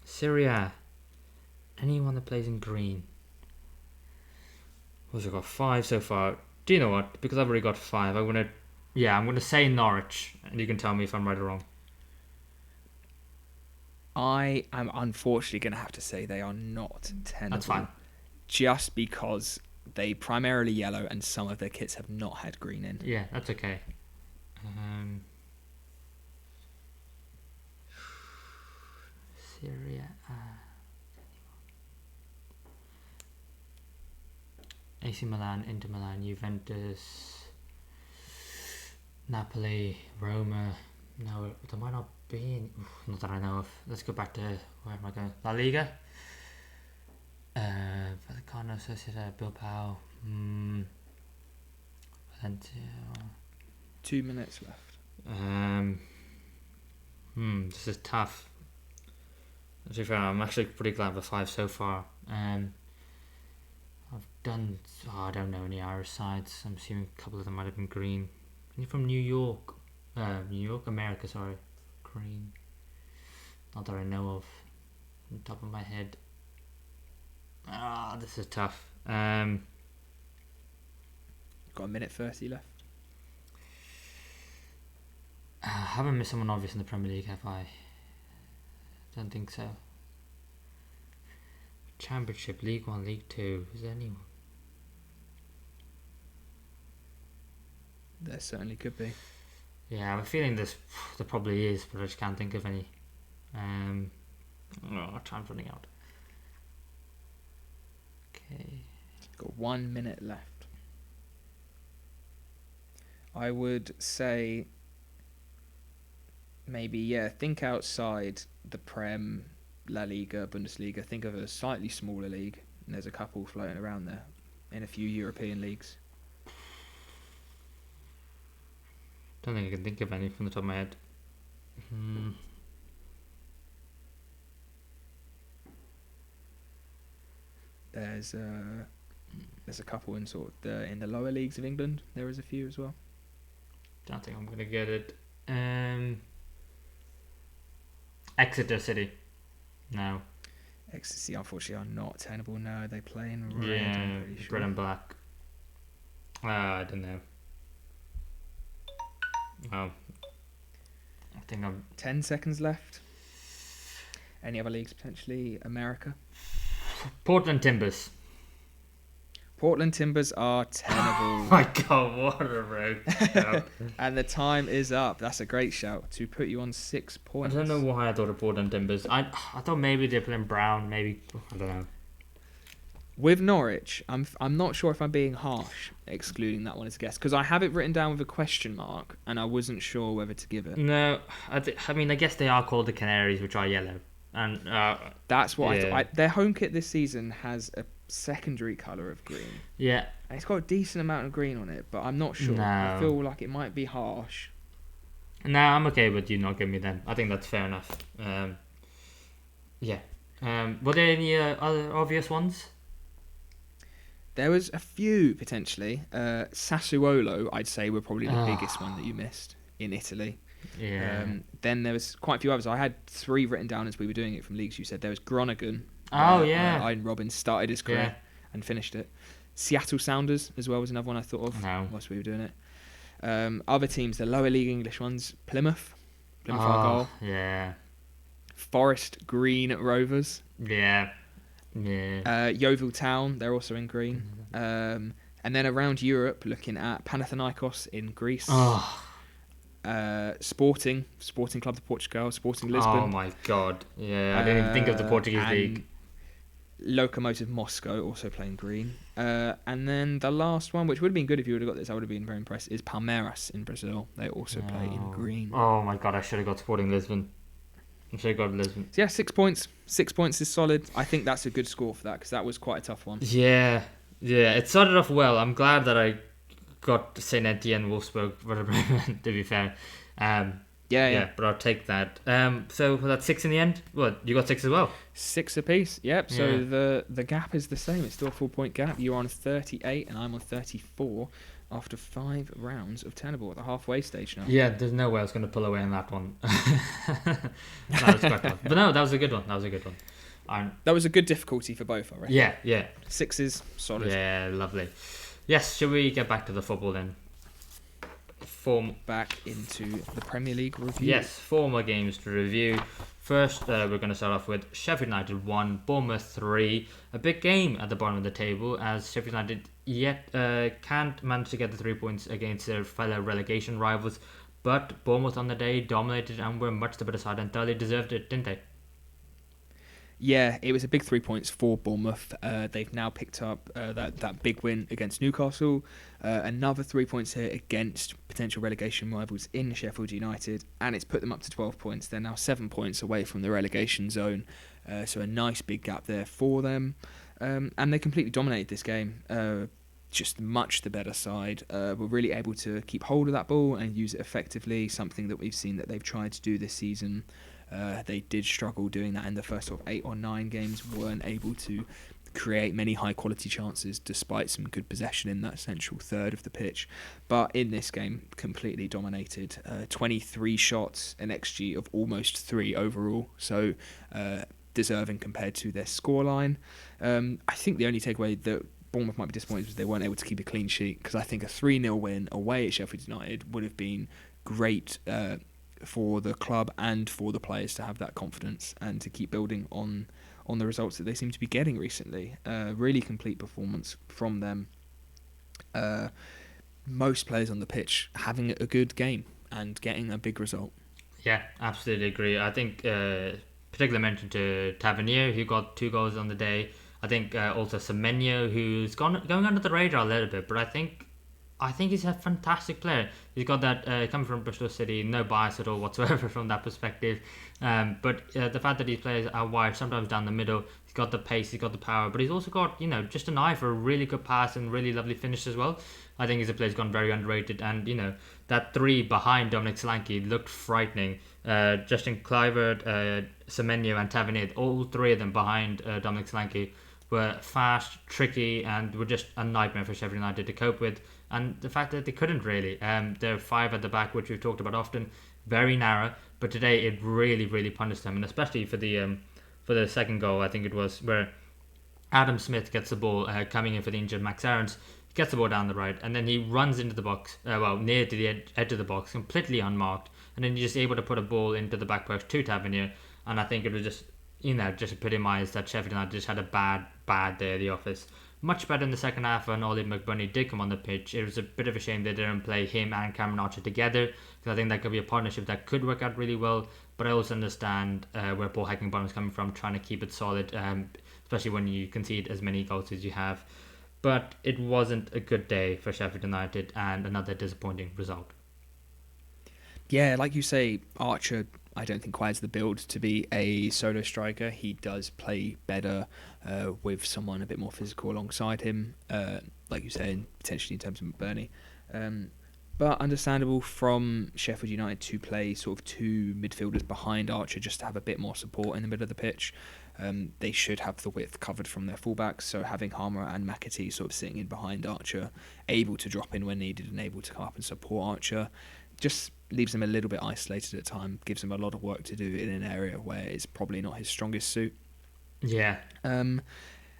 Syria, anyone that plays in green? What's it got? 5 so far. Do you know what? Because I've already got 5, I'm gonna say Norwich, and you can tell me if I'm right or wrong. I am unfortunately going to have to say they are not tenable. That's fine. Just because they primarily yellow and some of their kits have not had green in. Yeah, that's okay. Syria. AC Milan, Inter Milan, Juventus, Napoli, Roma. No, there might not be any. Not that I know of. Let's go back to where am I going? La Liga. Vallecano, Sociedad, Bilbao. Valencia. 2 minutes left. This is tough. To be fair, I'm actually pretty glad with 5 so far. I've done. I don't know any Irish sides. I'm assuming a couple of them might have been green. You're from New York, America. Sorry, green. Not that I know of, on top of my head. This is tough. Got a minute 30 left. Haven't missed someone obvious in the Premier League, have I? Don't think so. Championship, League 1, League 2. Is there anyone? There certainly could be. Yeah, I have a feeling there probably is, but I just can't think of any. Time's running out. Okay. Got 1 minute left. I would say maybe, think outside the Prem, La Liga, Bundesliga. Think of a slightly smaller league, and there's a couple floating around there in a few European leagues. Don't think I can think of any from the top of my head. There's a couple in in the lower leagues of England. There is a few as well. Don't think I'm gonna get it. Exeter City. No. Exeter, unfortunately, are not tenable. No, they play in red. Yeah, red and black. I don't know. Oh, I think I'm 10 seconds left. Any other leagues potentially? America. Portland Timbers. Portland Timbers are tenable. Oh my God, what a road! And the time is up. That's a great shout to put you on 6 points. I don't know why I thought of Portland Timbers. I thought maybe they're playing Brown. Maybe I don't know. With Norwich, I'm not sure if I'm being harsh excluding that one as a guess, because I have it written down with a question mark and I wasn't sure whether to give it. No, I mean, I guess they are called the Canaries, which are yellow. And That's what yeah. I thought. Their home kit this season has a secondary colour of green. Yeah. And it's got a decent amount of green on it, but I'm not sure. No. I feel like it might be harsh. No, I'm okay with you not giving me them. I think that's fair enough. Yeah. Were there any other obvious ones? There was a few, potentially. Sassuolo, I'd say, were probably the biggest one that you missed in Italy. Yeah. Then there was quite a few others. I had 3 written down as we were doing it from leagues. You said there was Groningen. Oh, yeah. Ian Robbins started his career and finished it. Seattle Sounders as well was another one I thought of whilst we were doing it. Other teams, the lower league English ones, Plymouth Argyle. Yeah. Forest Green Rovers. Yeah. Yeah. Yeovil Town, they're also in green. And then around Europe, looking at Panathinaikos in Greece. Sporting Club de Portugal, Sporting Lisbon. Oh my god. Yeah, I didn't even think of the Portuguese league. Lokomotiv Moscow also playing green. And then the last one, which would have been good if you would have got this, I would have been very impressed, is Palmeiras in Brazil. They also play in green. Oh my god, I should have got Sporting Lisbon. So 6 points. 6 points is solid. I think that's a good score for that because that was quite a tough one. Yeah, it started off well. I'm glad that I got Saint Etienne, Wolfsburg, to be fair. Yeah, but I'll take that. So that's 6 in the end. What, you got 6 as well? 6 apiece. Yep. So the gap is the same. It's still a 4-point gap. You're on 38 and I'm on 34. After 5 rounds of Tennable at the halfway stage now. Yeah, there's no way I was going to pull away on that one. That was quite tough. But no, that was a good one. That was a good difficulty for both, I reckon. Yeah. 6s, solid. Yeah, lovely. Yes, shall we get back to the football then? Back into the Premier League review. Yes, 4 more games to review. First, we're going to start off with Sheffield United 1, Bournemouth 3. A big game at the bottom of the table as Sheffield United can't manage to get the 3 points against their fellow relegation rivals. But Bournemouth on the day dominated and were much the better side and thoroughly deserved it, didn't they? Yeah, it was a big 3 points for Bournemouth. They've now picked up that big win against Newcastle. Another 3 points here against potential relegation rivals in Sheffield United. And it's put them up to 12 points. They're now 7 points away from the relegation zone. So a nice big gap there for them. And they completely dominated this game. Just much the better side. Were really able to keep hold of that ball and use it effectively. Something that we've seen that they've tried to do this season. They did struggle doing that in the first sort of 8 or 9 games, weren't able to create many high quality chances despite some good possession in that central third of the pitch. But in this game, completely dominated. 23 shots, an XG of almost 3 overall, so deserving compared to their scoreline. I think the only takeaway that Bournemouth might be disappointed was they weren't able to keep a clean sheet, because I think a 3-0 win away at Sheffield United would have been great for the club and for the players to have that confidence and to keep building on the results that they seem to be getting recently. Really complete performance from them. Most players on the pitch having a good game and getting a big result. Yeah, absolutely agree. I think particular mention to Tavernier, who got 2 goals on the day. I think also Semenyo, who's going under the radar a little bit, but I think he's a fantastic player. He's got that coming from Bristol City, no bias at all whatsoever from that perspective. But the fact that he plays out wide, sometimes down the middle, he's got the pace, he's got the power, but he's also got just an eye for a really good pass and really lovely finish as well. I think he's a player who's gone very underrated, and that 3 behind Dominic Solanke looked frightening. Justin Kluivert, Semenyo, and Tavernier, all 3 of them behind Dominic Solanke, were fast, tricky, and were just a nightmare for Sheffield United to cope with. And the fact that they couldn't really. There are 5 at the back, which we've talked about often, very narrow. But today it really, really punished them, and especially for the second goal, I think it was, where Adam Smith gets the ball coming in for the injured Max Aarons. He gets the ball down the right, and then he runs into the box, near to the edge of the box, completely unmarked, and then he's just able to put a ball into the back post to Tavernier. And I think it was just epitomised that Sheffield United just had a bad day at the office. Much better in the second half when Ollie McBurney did come on the pitch. It was a bit of a shame they didn't play him and Garnacho together, because because I think that could be a partnership that could work out really well. But I also understand where Paul Heckingbottom is coming from, trying to keep it solid, especially when you concede as many goals as you have. But it wasn't a good day for Sheffield United, and another disappointing result. Yeah, like you say, Archer, I don't think quite has the build to be a solo striker. He does play better with someone a bit more physical alongside him, like you say, potentially in terms of McBurney. But understandable from Sheffield United to play sort of two midfielders behind Archer just to have a bit more support in the middle of the pitch. They should have the width covered from their fullbacks, so having Harmer and McAtee sort of sitting in behind Archer, able to drop in when needed and able to come up and support Archer, just leaves them a little bit isolated at time, gives him a lot of work to do in an area where it's probably not his strongest suit. Yeah. And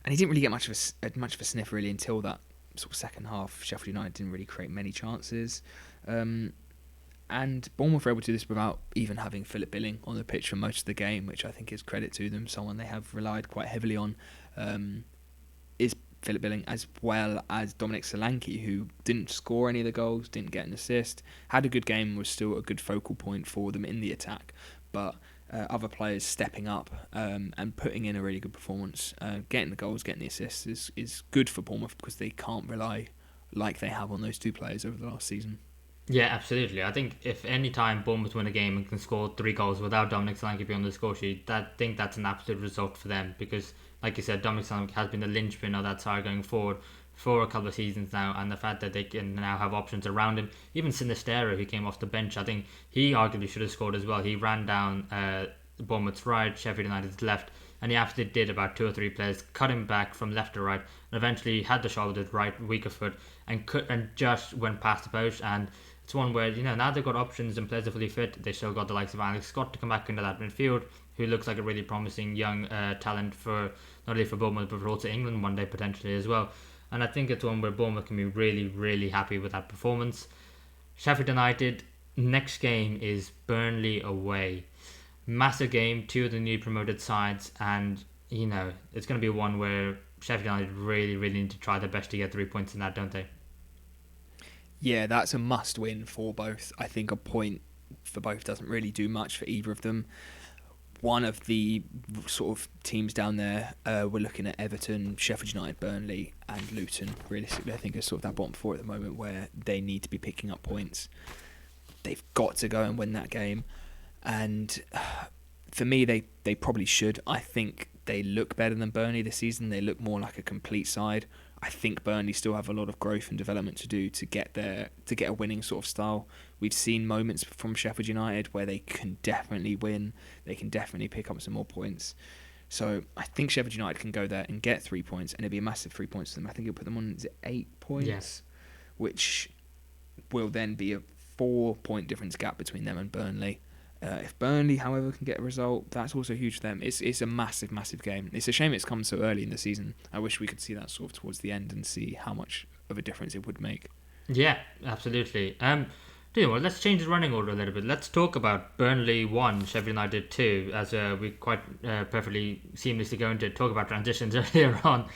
he didn't really get much of a sniff really until that sort of second half. Sheffield United didn't really create many chances. And Bournemouth were able to do this without even having Philip Billing on the pitch for most of the game, which I think is credit to them. Someone they have relied quite heavily on is Philip Billing, as well as Dominic Solanke, who didn't score any of the goals, didn't get an assist, had a good game, was still a good focal point for them in the attack. But other players stepping up and putting in a really good performance, getting the goals, getting the assists is good for Bournemouth because they can't rely like they have on those two players over the last season. Yeah, absolutely. I think if any time Bournemouth win a game and can score 3 goals without Dominic Solanke being on the score sheet, I think that's an absolute result for them because, like you said, Dominic Solanke has been the linchpin of that side going forward for a couple of seasons now, and the fact that they can now have options around him, even Sinistero, who came off the bench, I think he arguably should have scored as well. He ran down Bournemouth's right, Sheffield United's left, and he absolutely did. About 2 or 3 players cut him back from left to right, and eventually had the shot with his right weaker foot and just went past the post. And it's one where, now they've got options and players are fully fit. They still got the likes of Alex Scott to come back into that midfield, who looks like a really promising young talent for not only for Bournemouth but for also England one day potentially as well. And I think it's one where Bournemouth can be really, really happy with that performance. Sheffield United, next game is Burnley away. Massive game, 2 of the new promoted sides, and it's going to be one where Sheffield United really, really need to try their best to get 3 points in that, don't they? Yeah, that's a must win for both. I think a point for both doesn't really do much for either of them. One of the sort of teams down there, we're looking at Everton, Sheffield United, Burnley and Luton. Realistically, I think are sort of that bottom 4 at the moment where they need to be picking up points. They've got to go and win that game. And for me, they probably should. I think they look better than Burnley this season. They look more like a complete side. I think Burnley still have a lot of growth and development to do to get a winning sort of style. We've seen moments from Sheffield United where they can definitely win. They can definitely pick up some more points. So I think Sheffield United can go there and get 3 points, and it'll be a massive 3 points to them. I think it'll put them on 8 points, Yes. Which will then be a 4-point difference gap between them and Burnley. If Burnley, however, can get a result, that's also huge for them. It's a massive, massive game. It's a shame it's come so early in the season. I wish we could see that sort of towards the end and see how much of a difference it would make. Yeah, absolutely. Let's change the running order a little bit. Let's talk about Burnley 1, Sheffield United 2, as we quite perfectly seamlessly go into talk about transitions earlier on.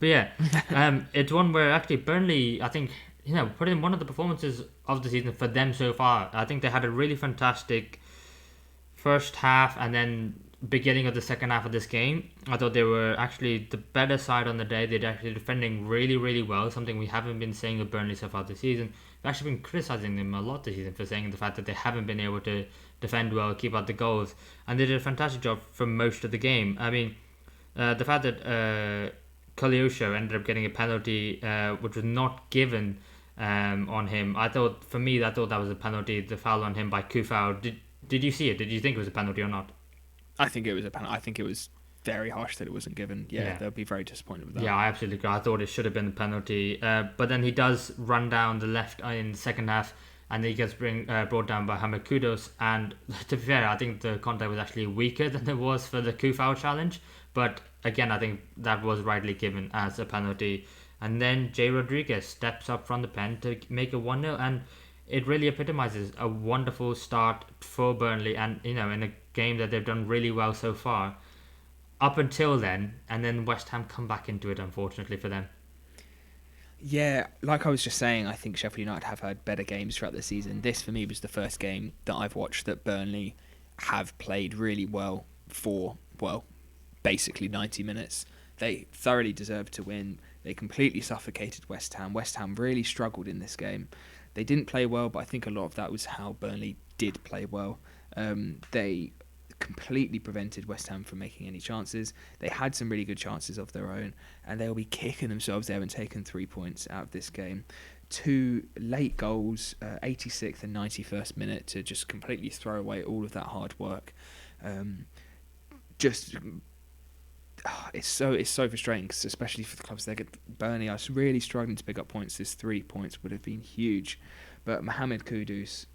But yeah, it's one where actually Burnley, I think, put in one of the performances of the season for them so far. I think they had a really fantastic first half and then beginning of the second half of this game. I thought they were actually the better side on the day. They're actually defending really, really well, something we haven't been saying of Burnley so far this season. We've actually been criticising them a lot this season for saying the fact that they haven't been able to defend well, keep out the goals, and they did a fantastic job for most of the game. I mean, the fact that Koleosho ended up getting a penalty which was not given on him, I thought that was a penalty, the foul on him by Kufau. Did you see it? Did you think it was a penalty or not? I think it was a penalty. I think it was very harsh that it wasn't given. Yeah, they'll be very disappointed with that. Yeah, I absolutely agree. I thought it should have been a penalty. But then he does run down the left in the second half, and he gets brought down by Hamid Kudus. And to be fair, I think the contact was actually weaker than it was for the Kufau challenge. But again, I think that was rightly given as a penalty. And then Jay Rodriguez steps up from the pen to make it 1-0. And it really epitomizes a wonderful start for Burnley, and in a game that they've done really well so far up until then, and then West Ham come back into it, unfortunately for them. Yeah, like I was just saying, I think Sheffield United have had better games throughout the season. This, for me, was the first game that I've watched that Burnley have played really well for, well, basically 90 minutes. They thoroughly deserved to win. They completely suffocated West Ham. West Ham really struggled in this game. They didn't play well, but I think a lot of that was how Burnley did play well. They completely prevented West Ham from making any chances. They had some really good chances of their own, and they'll be kicking themselves they haven't taken 3 points out of this game. Two late goals, 86th and 91st minute, to just completely throw away all of that hard work. It's so frustrating, cause especially for the clubs that get Burnley are really struggling to pick up points. This 3 points would have been huge, but Mohamed Kudus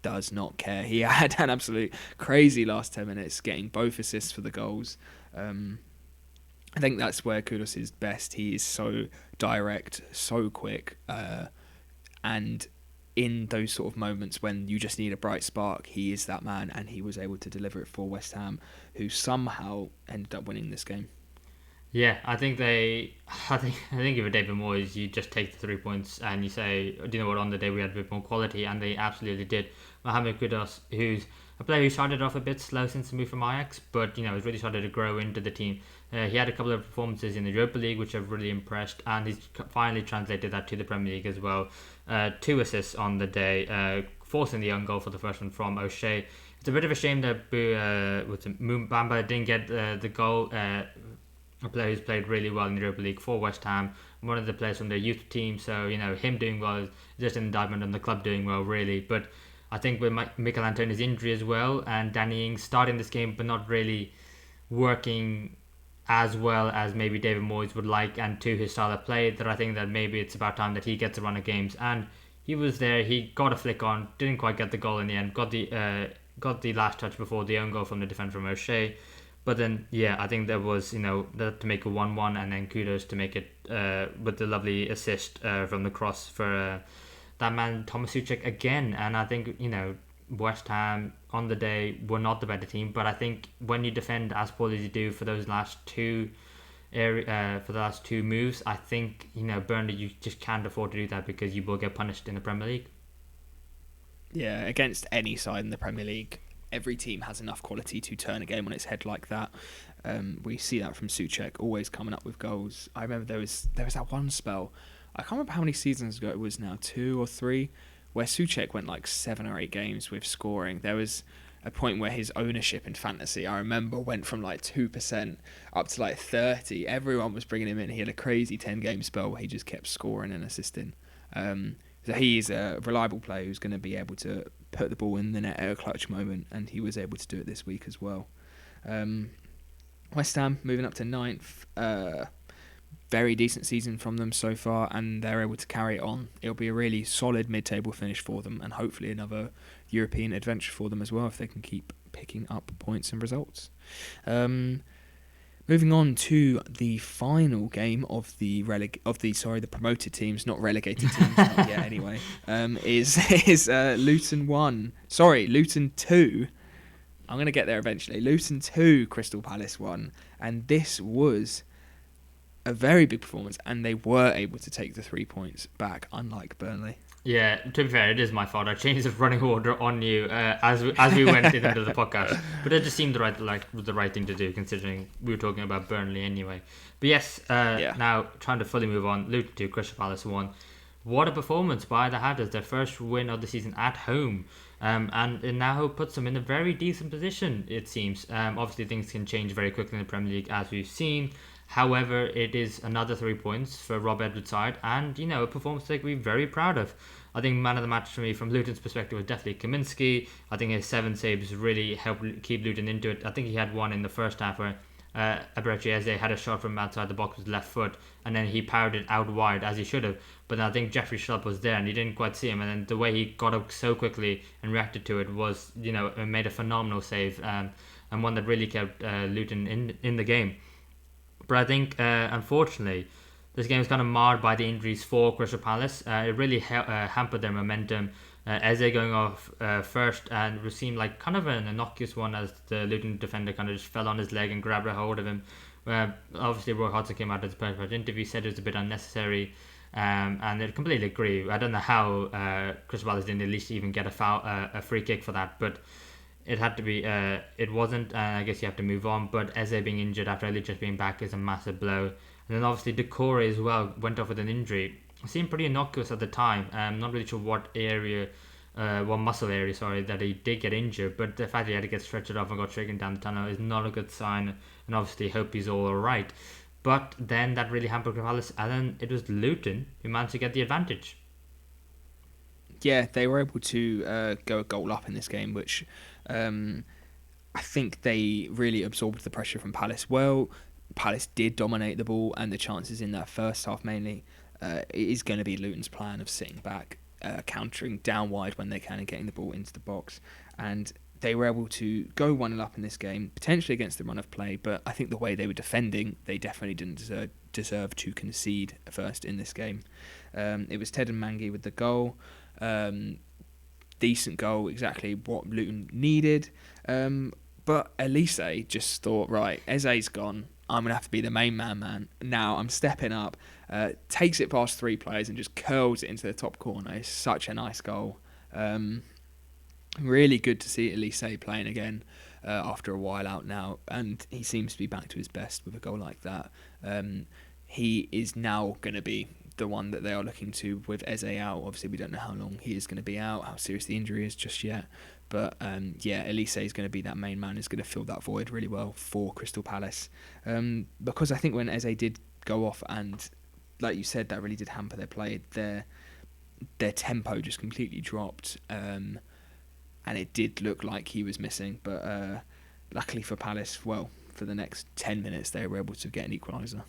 does not care. He had an absolute crazy last 10 minutes, getting both assists for the goals. I think that's where Kudus is best. He is so direct, so quick, and in those sort of moments when you just need a bright spark, he is that man, and he was able to deliver it for West Ham, who somehow ended up winning this game. Yeah, I think if you're David Moyes, you just take the 3 points and you say, do you know what, on the day we had a bit more quality, and they absolutely did. Mohamed Kudus, who's a player who started off a bit slow since the move from Ajax, but has really started to grow into the team. He had a couple of performances in the Europa League which have really impressed, and he's finally translated that to the Premier League as well. 2 assists on the day, forcing the own goal for the first one from O'Shea. It's a bit of a shame that Bamba didn't get the goal. A player who's played really well in the Europa League for West Ham, one of the players from their youth team, so him doing well is just an indictment on the club doing well, really. But I think with Mikel Antonio's injury as well, and Danny Ings starting this game but not really working as well as maybe David Moyes would like, and to his style of play, that I think that maybe it's about time that he gets a run of games. And he was there, he got a flick on, didn't quite get the goal in the end, got the last touch before the own goal from the defender from O'Shea. But then, I think there was, that to make a 1-1, and then Kudos to make it with the lovely assist from the cross for that man, Thomas Souček, again. And I think, West Ham on the day were not the better team, but I think when you defend as poorly as you do for those last two moves, I think, Burnley, you just can't afford to do that because you will get punished in the Premier League. Yeah, against any side in the Premier League, every team has enough quality to turn a game on its head like that. We see that from Souček, always coming up with goals. I remember there was that one spell, I can't remember how many seasons ago it was now, 2 or 3, where Souček went like 7 or 8 games with scoring. There was a point where his ownership in fantasy, I remember, went from like 2% up to like 30. Everyone was bringing him in. He had a crazy 10-game spell where he just kept scoring and assisting. So he's a reliable player who's going to be able to put the ball in the net at a clutch moment, and he was able to do it this week as well. West Ham moving up to 9th. Very decent season from them so far, and they're able to carry it on. It'll be a really solid mid-table finish for them, and hopefully another European adventure for them as well if they can keep picking up points and results. Moving on to the final game of the promoted teams, not relegated teams, not yet anyway, is Luton 1. Sorry, Luton 2. I'm going to get there eventually. Luton 2, Crystal Palace 1. And this was a very big performance, and they were able to take the 3 points back, unlike Burnley. Yeah, to be fair, it is my fault. I changed the running order on you as we went into the podcast, but it just seemed the right thing to do, considering we were talking about Burnley anyway. But yes, now trying to fully move on. Luton 2, Crystal Palace 1. What a performance by the Hatters! Their first win of the season at home, and it now puts them in a very decent position. It seems. Obviously, things can change very quickly in the Premier League, as we've seen. However, it is another 3 points for Rob Edwards' side, and a performance they can be very proud of. I think man of the match for me from Luton's perspective was definitely Kaminski. I think his 7 saves really helped keep Luton into it. I think he had one in the first half where Eberechi Eze had a shot from outside the box with his left foot, and then he powered it out wide as he should have. But then I think Jeffrey Schlupp was there and he didn't quite see him, and then the way he got up so quickly and reacted to it was, made a phenomenal save, and one that really kept Luton in the game. But I think, unfortunately, this game was kind of marred by the injuries for Crystal Palace. It really hampered their momentum. Eze going off first, and it seemed like kind of an innocuous one as the Luton defender kind of just fell on his leg and grabbed a hold of him. Obviously, Roy Hodgson came out at the post-match interview, said it was a bit unnecessary. And I completely agree. I don't know how Crystal Palace didn't at least even get a free kick for that, but it had to be. It wasn't, and I guess you have to move on. But Eze being injured after Elliot just being back is a massive blow. And then obviously Decore as well went off with an injury. It seemed pretty innocuous at the time. I'm not really sure what muscle area, sorry, that he did get injured. But the fact that he had to get stretched off and got shaken down the tunnel is not a good sign. And obviously hope he's all alright. But then that really hampered Palace, and then it was Luton who managed to get the advantage. Yeah, they were able to go a goal up in this game, which I think they really absorbed the pressure from Palace well. Palace did dominate the ball, and the chances in that first half mainly. It is going to be Luton's plan of sitting back, countering down wide when they can and getting the ball into the box. And they were able to go 1-0 up in this game, potentially against the run of play, but I think the way they were defending, they definitely didn't deserve to concede first in this game. It was Ted and Mangi with the goal. Decent goal, exactly what Luton needed. But Elise just thought, right, Eze's gone. I'm going to have to be the main man. Now I'm stepping up. Takes it past 3 players and just curls it into the top corner. It's such a nice goal. Really good to see Elise playing again after a while out now. And he seems to be back to his best with a goal like that. He is now going to be the one that they are looking to with Eze out. Obviously, we don't know how long he is going to be out, how serious the injury is just yet. But Elise is going to be that main man, is going to fill that void really well for Crystal Palace. Because I think when Eze did go off, and like you said, that really did hamper their play, their tempo just completely dropped. And it did look like he was missing. But luckily for Palace, well, for the next 10 minutes, they were able to get an equaliser.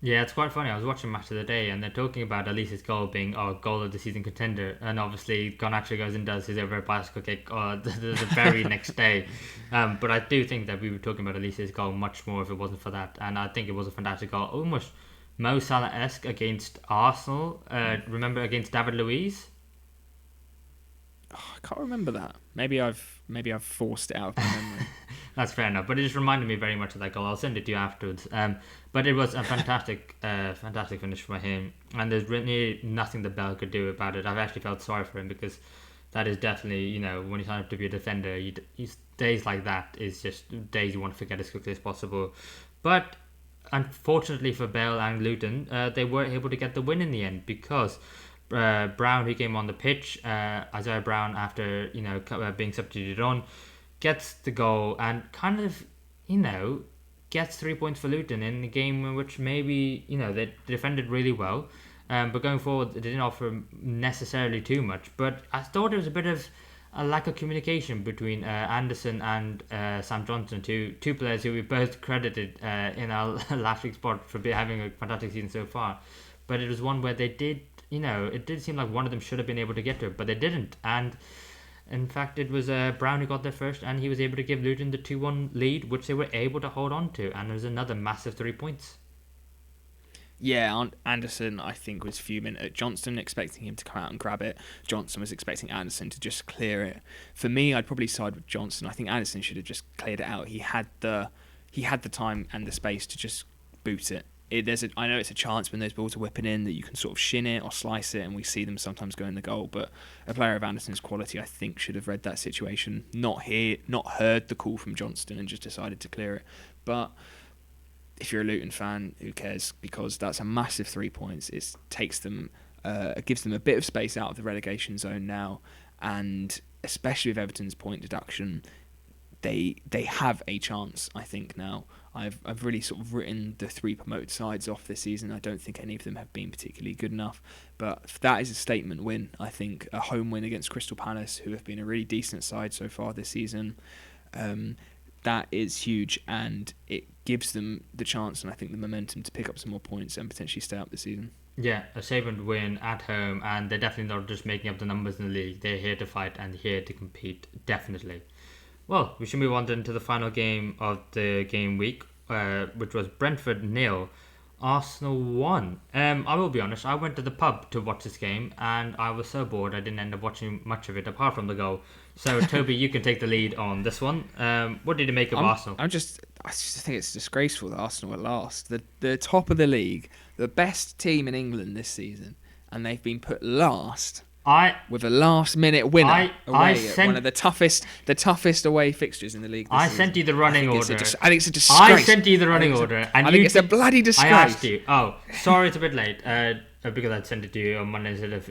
Yeah, it's quite funny. I was watching Match of the Day, and they're talking about Elise's goal being goal of the season contender, and obviously Garnacho goes and does his over bicycle kick the very next day. But I do think that we were talking about Elise's goal much more if it wasn't for that, and I think it was a fantastic goal, almost Mo Salah-esque against Arsenal. Remember against David Luiz? I can't remember that. Maybe I've forced it out of my memory. That's fair enough, but it just reminded me very much of that goal. I'll send it to you afterwards. But it was a fantastic finish for him, and there's really nothing that Bell could do about it. I've actually felt sorry for him because that is definitely, when you sign up to be a defender, days like that is just days you want to forget as quickly as possible. But unfortunately for Bell and Luton, they were able to get the win in the end because Brown, who came on the pitch, Isaiah Brown, after being substituted on, gets the goal and kind of gets 3 points for Luton in a game in which maybe they defended really well, but going forward it didn't offer necessarily too much. But I thought it was a bit of a lack of communication between Anderson and Sam Johnson, two players who we both credited in our last week's pod for having a fantastic season so far. But it was one where they did. It did seem like one of them should have been able to get to it, but they didn't. And in fact, it was Brown who got there first, and he was able to give Luton the 2-1 lead, which they were able to hold on to. And it was another massive 3 points. Yeah, Anderson, I think, was fuming at Johnson, expecting him to come out and grab it. Johnson was expecting Anderson to just clear it. For me, I'd probably side with Johnson. I think Anderson should have just cleared it out. He had the time and the space to just boot it. I know it's a chance when those balls are whipping in that you can sort of shin it or slice it, and we see them sometimes go in the goal. But a player of Anderson's quality, I think, should have read that situation, not heard the call from Johnston, and just decided to clear it. But if you're a Luton fan, who cares? Because that's a massive 3 points. It gives them a bit of space out of the relegation zone now, and especially with Everton's point deduction, they have a chance, I think, now. I've really sort of written the 3 promoted sides off this season. I don't think any of them have been particularly good enough. But that is a statement win, I think. A home win against Crystal Palace, who have been a really decent side so far this season. That is huge, and it gives them the chance and I think the momentum to pick up some more points and potentially stay up this season. Yeah, a saving win at home, and they're definitely not just making up the numbers in the league. They're here to fight and here to compete, definitely. Well, we should move on then to the final game of the game week, which was Brentford 0, Arsenal 1. I will be honest, I went to the pub to watch this game, and I was so bored I didn't end up watching much of it apart from the goal. So, Toby, you can take the lead on this one. What did you make of Arsenal? I just think it's disgraceful that Arsenal are last. The top of the league, the best team in England this season, and they've been put last I with a last-minute winner I away at sent- one of the toughest away fixtures in the league. This I season. sent you the running order. I think it's a disgrace. I sent you the running order, and I think it's a bloody disgrace. I asked you. Oh, sorry, it's a bit late. Because I'd sent it to you on Monday instead of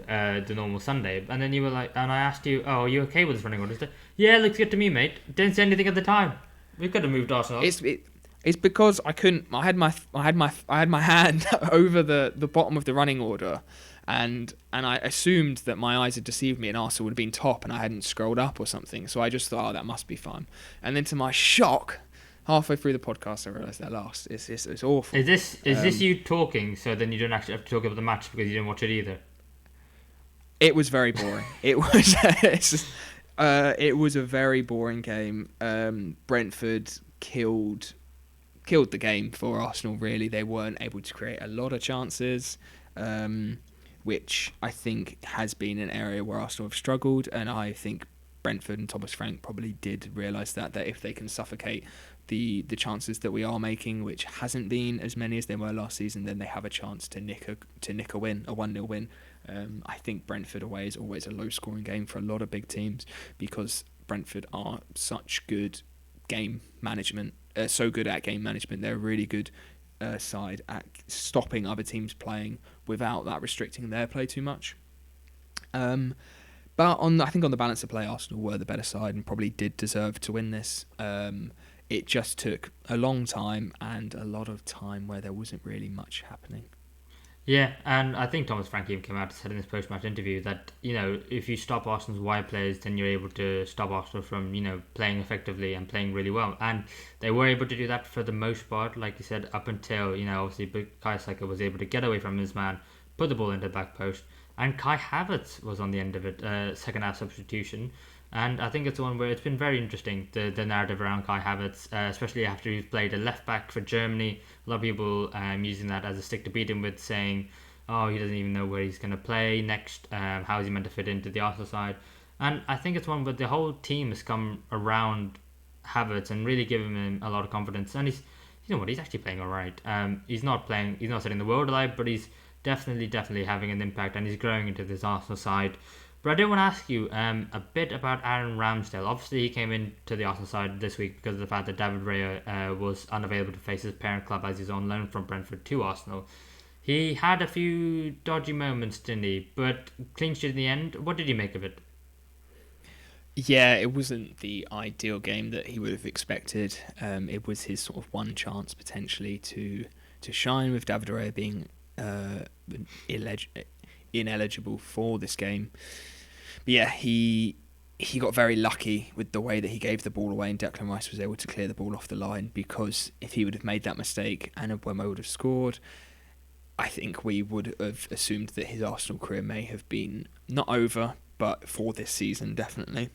the normal Sunday, and then you were like, and I asked you, "Oh, are you okay with this running order?" Yeah, looks good to me, mate. Didn't say anything at the time. We could have moved Arsenal. It's because I couldn't. I had my hand over the bottom of the running order, and I assumed that my eyes had deceived me and Arsenal would have been top, and I hadn't scrolled up or something. So I just thought, oh, that must be fine. And then to my shock, halfway through the podcast, I realised they're last. It's awful. Is this you talking? So then you don't actually have to talk about the match because you didn't watch it either. It was very boring. It was. It was a very boring game. Brentford killed the game for Arsenal, really. They weren't able to create a lot of chances, which I think has been an area where Arsenal have struggled, and I think Brentford and Thomas Frank probably did realise that if they can suffocate the chances that we are making, which hasn't been as many as they were last season, then they have a chance to nick a win, a 1-0 win. I think Brentford away is always a low-scoring game for a lot of big teams because Brentford are such good game management. So good at game management. They're a really good side at stopping other teams playing without that restricting their play too much. But I think on the balance of play, Arsenal were the better side and probably did deserve to win this. It just took a long time and a lot of time where there wasn't really much happening. Yeah, and I think Thomas Frank even came out and said in his post-match interview that, if you stop Arsenal's wide players, then you're able to stop Arsenal from, playing effectively and playing really well. And they were able to do that for the most part, like you said, up until, obviously Bukayo Saka was able to get away from his man, put the ball into the back post, and Kai Havertz was on the end of it, second half substitution. And I think it's one where it's been very interesting, the narrative around Kai Havertz, especially after he's played a left-back for Germany. A lot of people using that as a stick to beat him with, saying, oh, he doesn't even know where he's going to play next, how is he meant to fit into the Arsenal side. And I think it's one where the whole team has come around Havertz and really given him a lot of confidence. And he's actually playing all right. He's not setting the world alight, but he's definitely having an impact, and he's growing into this Arsenal side. But I do want to ask you a bit about Aaron Ramsdale. Obviously, he came into the Arsenal side this week because of the fact that David Raya was unavailable to face his parent club as he's on loan from Brentford to Arsenal. He had a few dodgy moments, didn't he? But clean sheet in the end. What did you make of it? Yeah, it wasn't the ideal game that he would have expected. It was his sort of one chance potentially to shine, with David Raya being ineligible for this game. But yeah, he got very lucky with the way that he gave the ball away, and Declan Rice was able to clear the ball off the line, because if he would have made that mistake and Mbeumo would have scored, I think we would have assumed that his Arsenal career may have been not over, but for this season definitely.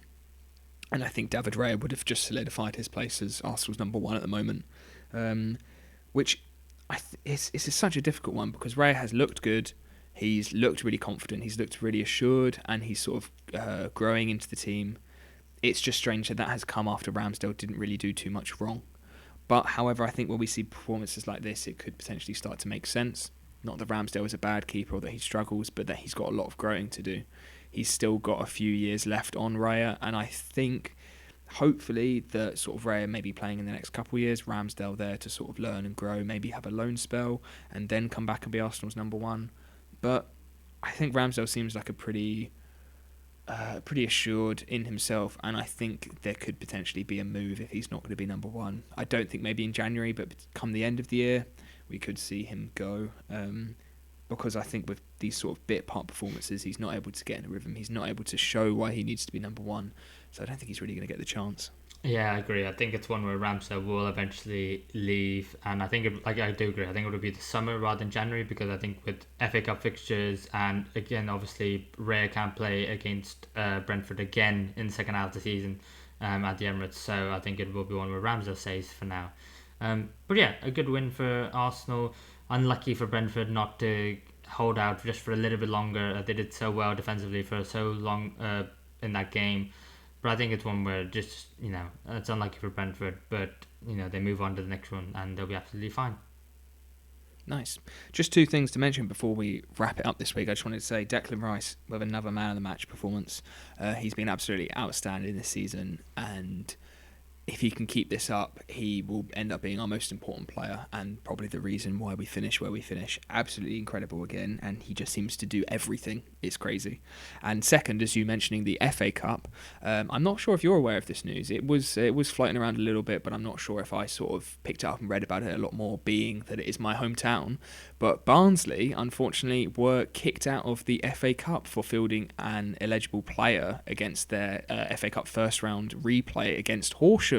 And I think David Raya would have just solidified his place as Arsenal's number one at the moment, which it's such a difficult one, because Raya has looked good. He's looked really confident, he's looked really assured, and he's sort of growing into the team. It's just strange that has come after Ramsdale didn't really do too much wrong. But however, I think when we see performances like this, it could potentially start to make sense. Not that Ramsdale is a bad keeper or that he struggles, but that he's got a lot of growing to do. He's still got a few years left on Raya, and I think hopefully that sort of Raya may be playing in the next couple of years, Ramsdale there to sort of learn and grow, maybe have a loan spell, and then come back and be Arsenal's number one. But I think Ramsdale seems like a pretty assured in himself, and I think there could potentially be a move if he's not going to be number one. I don't think maybe in January, but come the end of the year, we could see him go, because I think with these sort of bit part performances, he's not able to get in a rhythm. He's not able to show why he needs to be number one. So I don't think he's really going to get the chance. Yeah, I agree. I think it's one where Ramsdale will eventually leave, and I think I do agree. I think it would be the summer rather than January, because I think with FA Cup fixtures, and again, obviously, Raya can't play against Brentford again in the second half of the season at the Emirates, so I think it will be one where Ramsdale stays for now. But yeah, a good win for Arsenal. Unlucky for Brentford not to hold out just for a little bit longer. They did so well defensively for so long in that game. But I think it's one where just, it's unlucky for Brentford, but, they move on to the next one and they'll be absolutely fine. Nice. Just two things to mention before we wrap it up this week. I just wanted to say Declan Rice with another man of the match performance. He's been absolutely outstanding this season, and if he can keep this up, he will end up being our most important player and probably the reason why we finish where we finish. Absolutely incredible again, and he just seems to do everything. It's crazy. And second, as you mentioning the FA Cup, I'm not sure if you're aware of this news. It was floating around a little bit, but I'm not sure if I sort of picked it up and read about it a lot more, being that it is my hometown. But Barnsley, unfortunately, were kicked out of the FA Cup for fielding an illegible player against their FA Cup first round replay against Horsham,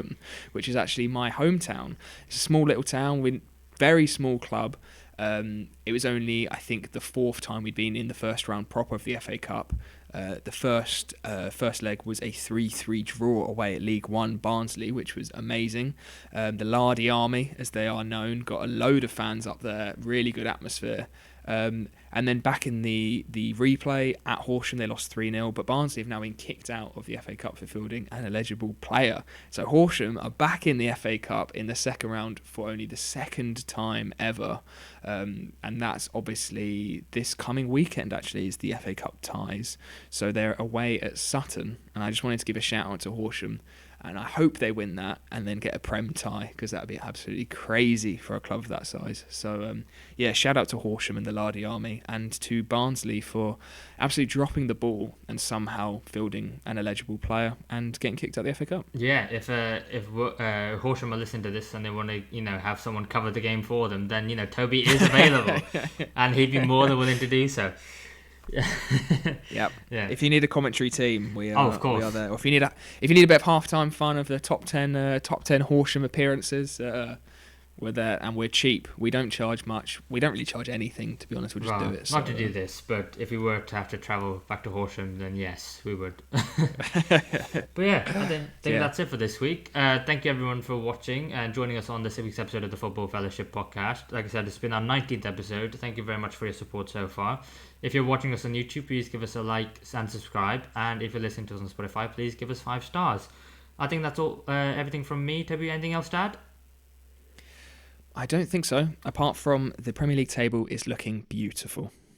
which is actually my hometown. It's a small little town with very small club. It was only, I think, the fourth time we'd been in the first round proper of the FA Cup. The first leg was a 3-3 draw away at League One Barnsley, which was amazing. The Lardy Army, as they are known, got a load of fans up there, really good atmosphere. And then back in the replay at Horsham, they lost 3-0, but Barnsley have now been kicked out of the FA Cup for fielding an illegible player. So Horsham are back in the FA Cup in the second round for only the second time ever. And that's obviously this coming weekend, actually, is the FA Cup ties. So they're away at Sutton, and I just wanted to give a shout out to Horsham. And I hope they win that and then get a Prem tie, because that would be absolutely crazy for a club of that size. So, shout out to Horsham and the Lardy Army, and to Barnsley for absolutely dropping the ball and somehow fielding an illegible player and getting kicked out of the FA Cup. Yeah, if Horsham are listening to this and they want to, have someone cover the game for them, then, Toby is available and he'd be more than willing to do so. Yep. Yeah. If you need a commentary team, we are. Of course. We are there. Or if you need a bit of halftime fun of the top 10 Horsham appearances, we're there, and we're cheap. We don't charge much. We don't really charge anything, to be honest. We'll just do it. Not to do this, but if we were to have to travel back to Horsham, then yes, we would. But yeah, I think that's it for this week. Thank you everyone for watching and joining us on this week's episode of the Football Fellowship podcast. Like I said, it's been our 19th episode. Thank you very much for your support so far. If you're watching us on YouTube, please give us a like and subscribe. And if you're listening to us on Spotify, please give us 5 stars. I think that's all. Everything from me. Toby, anything else to add? I don't think so. Apart from the Premier League table is looking beautiful.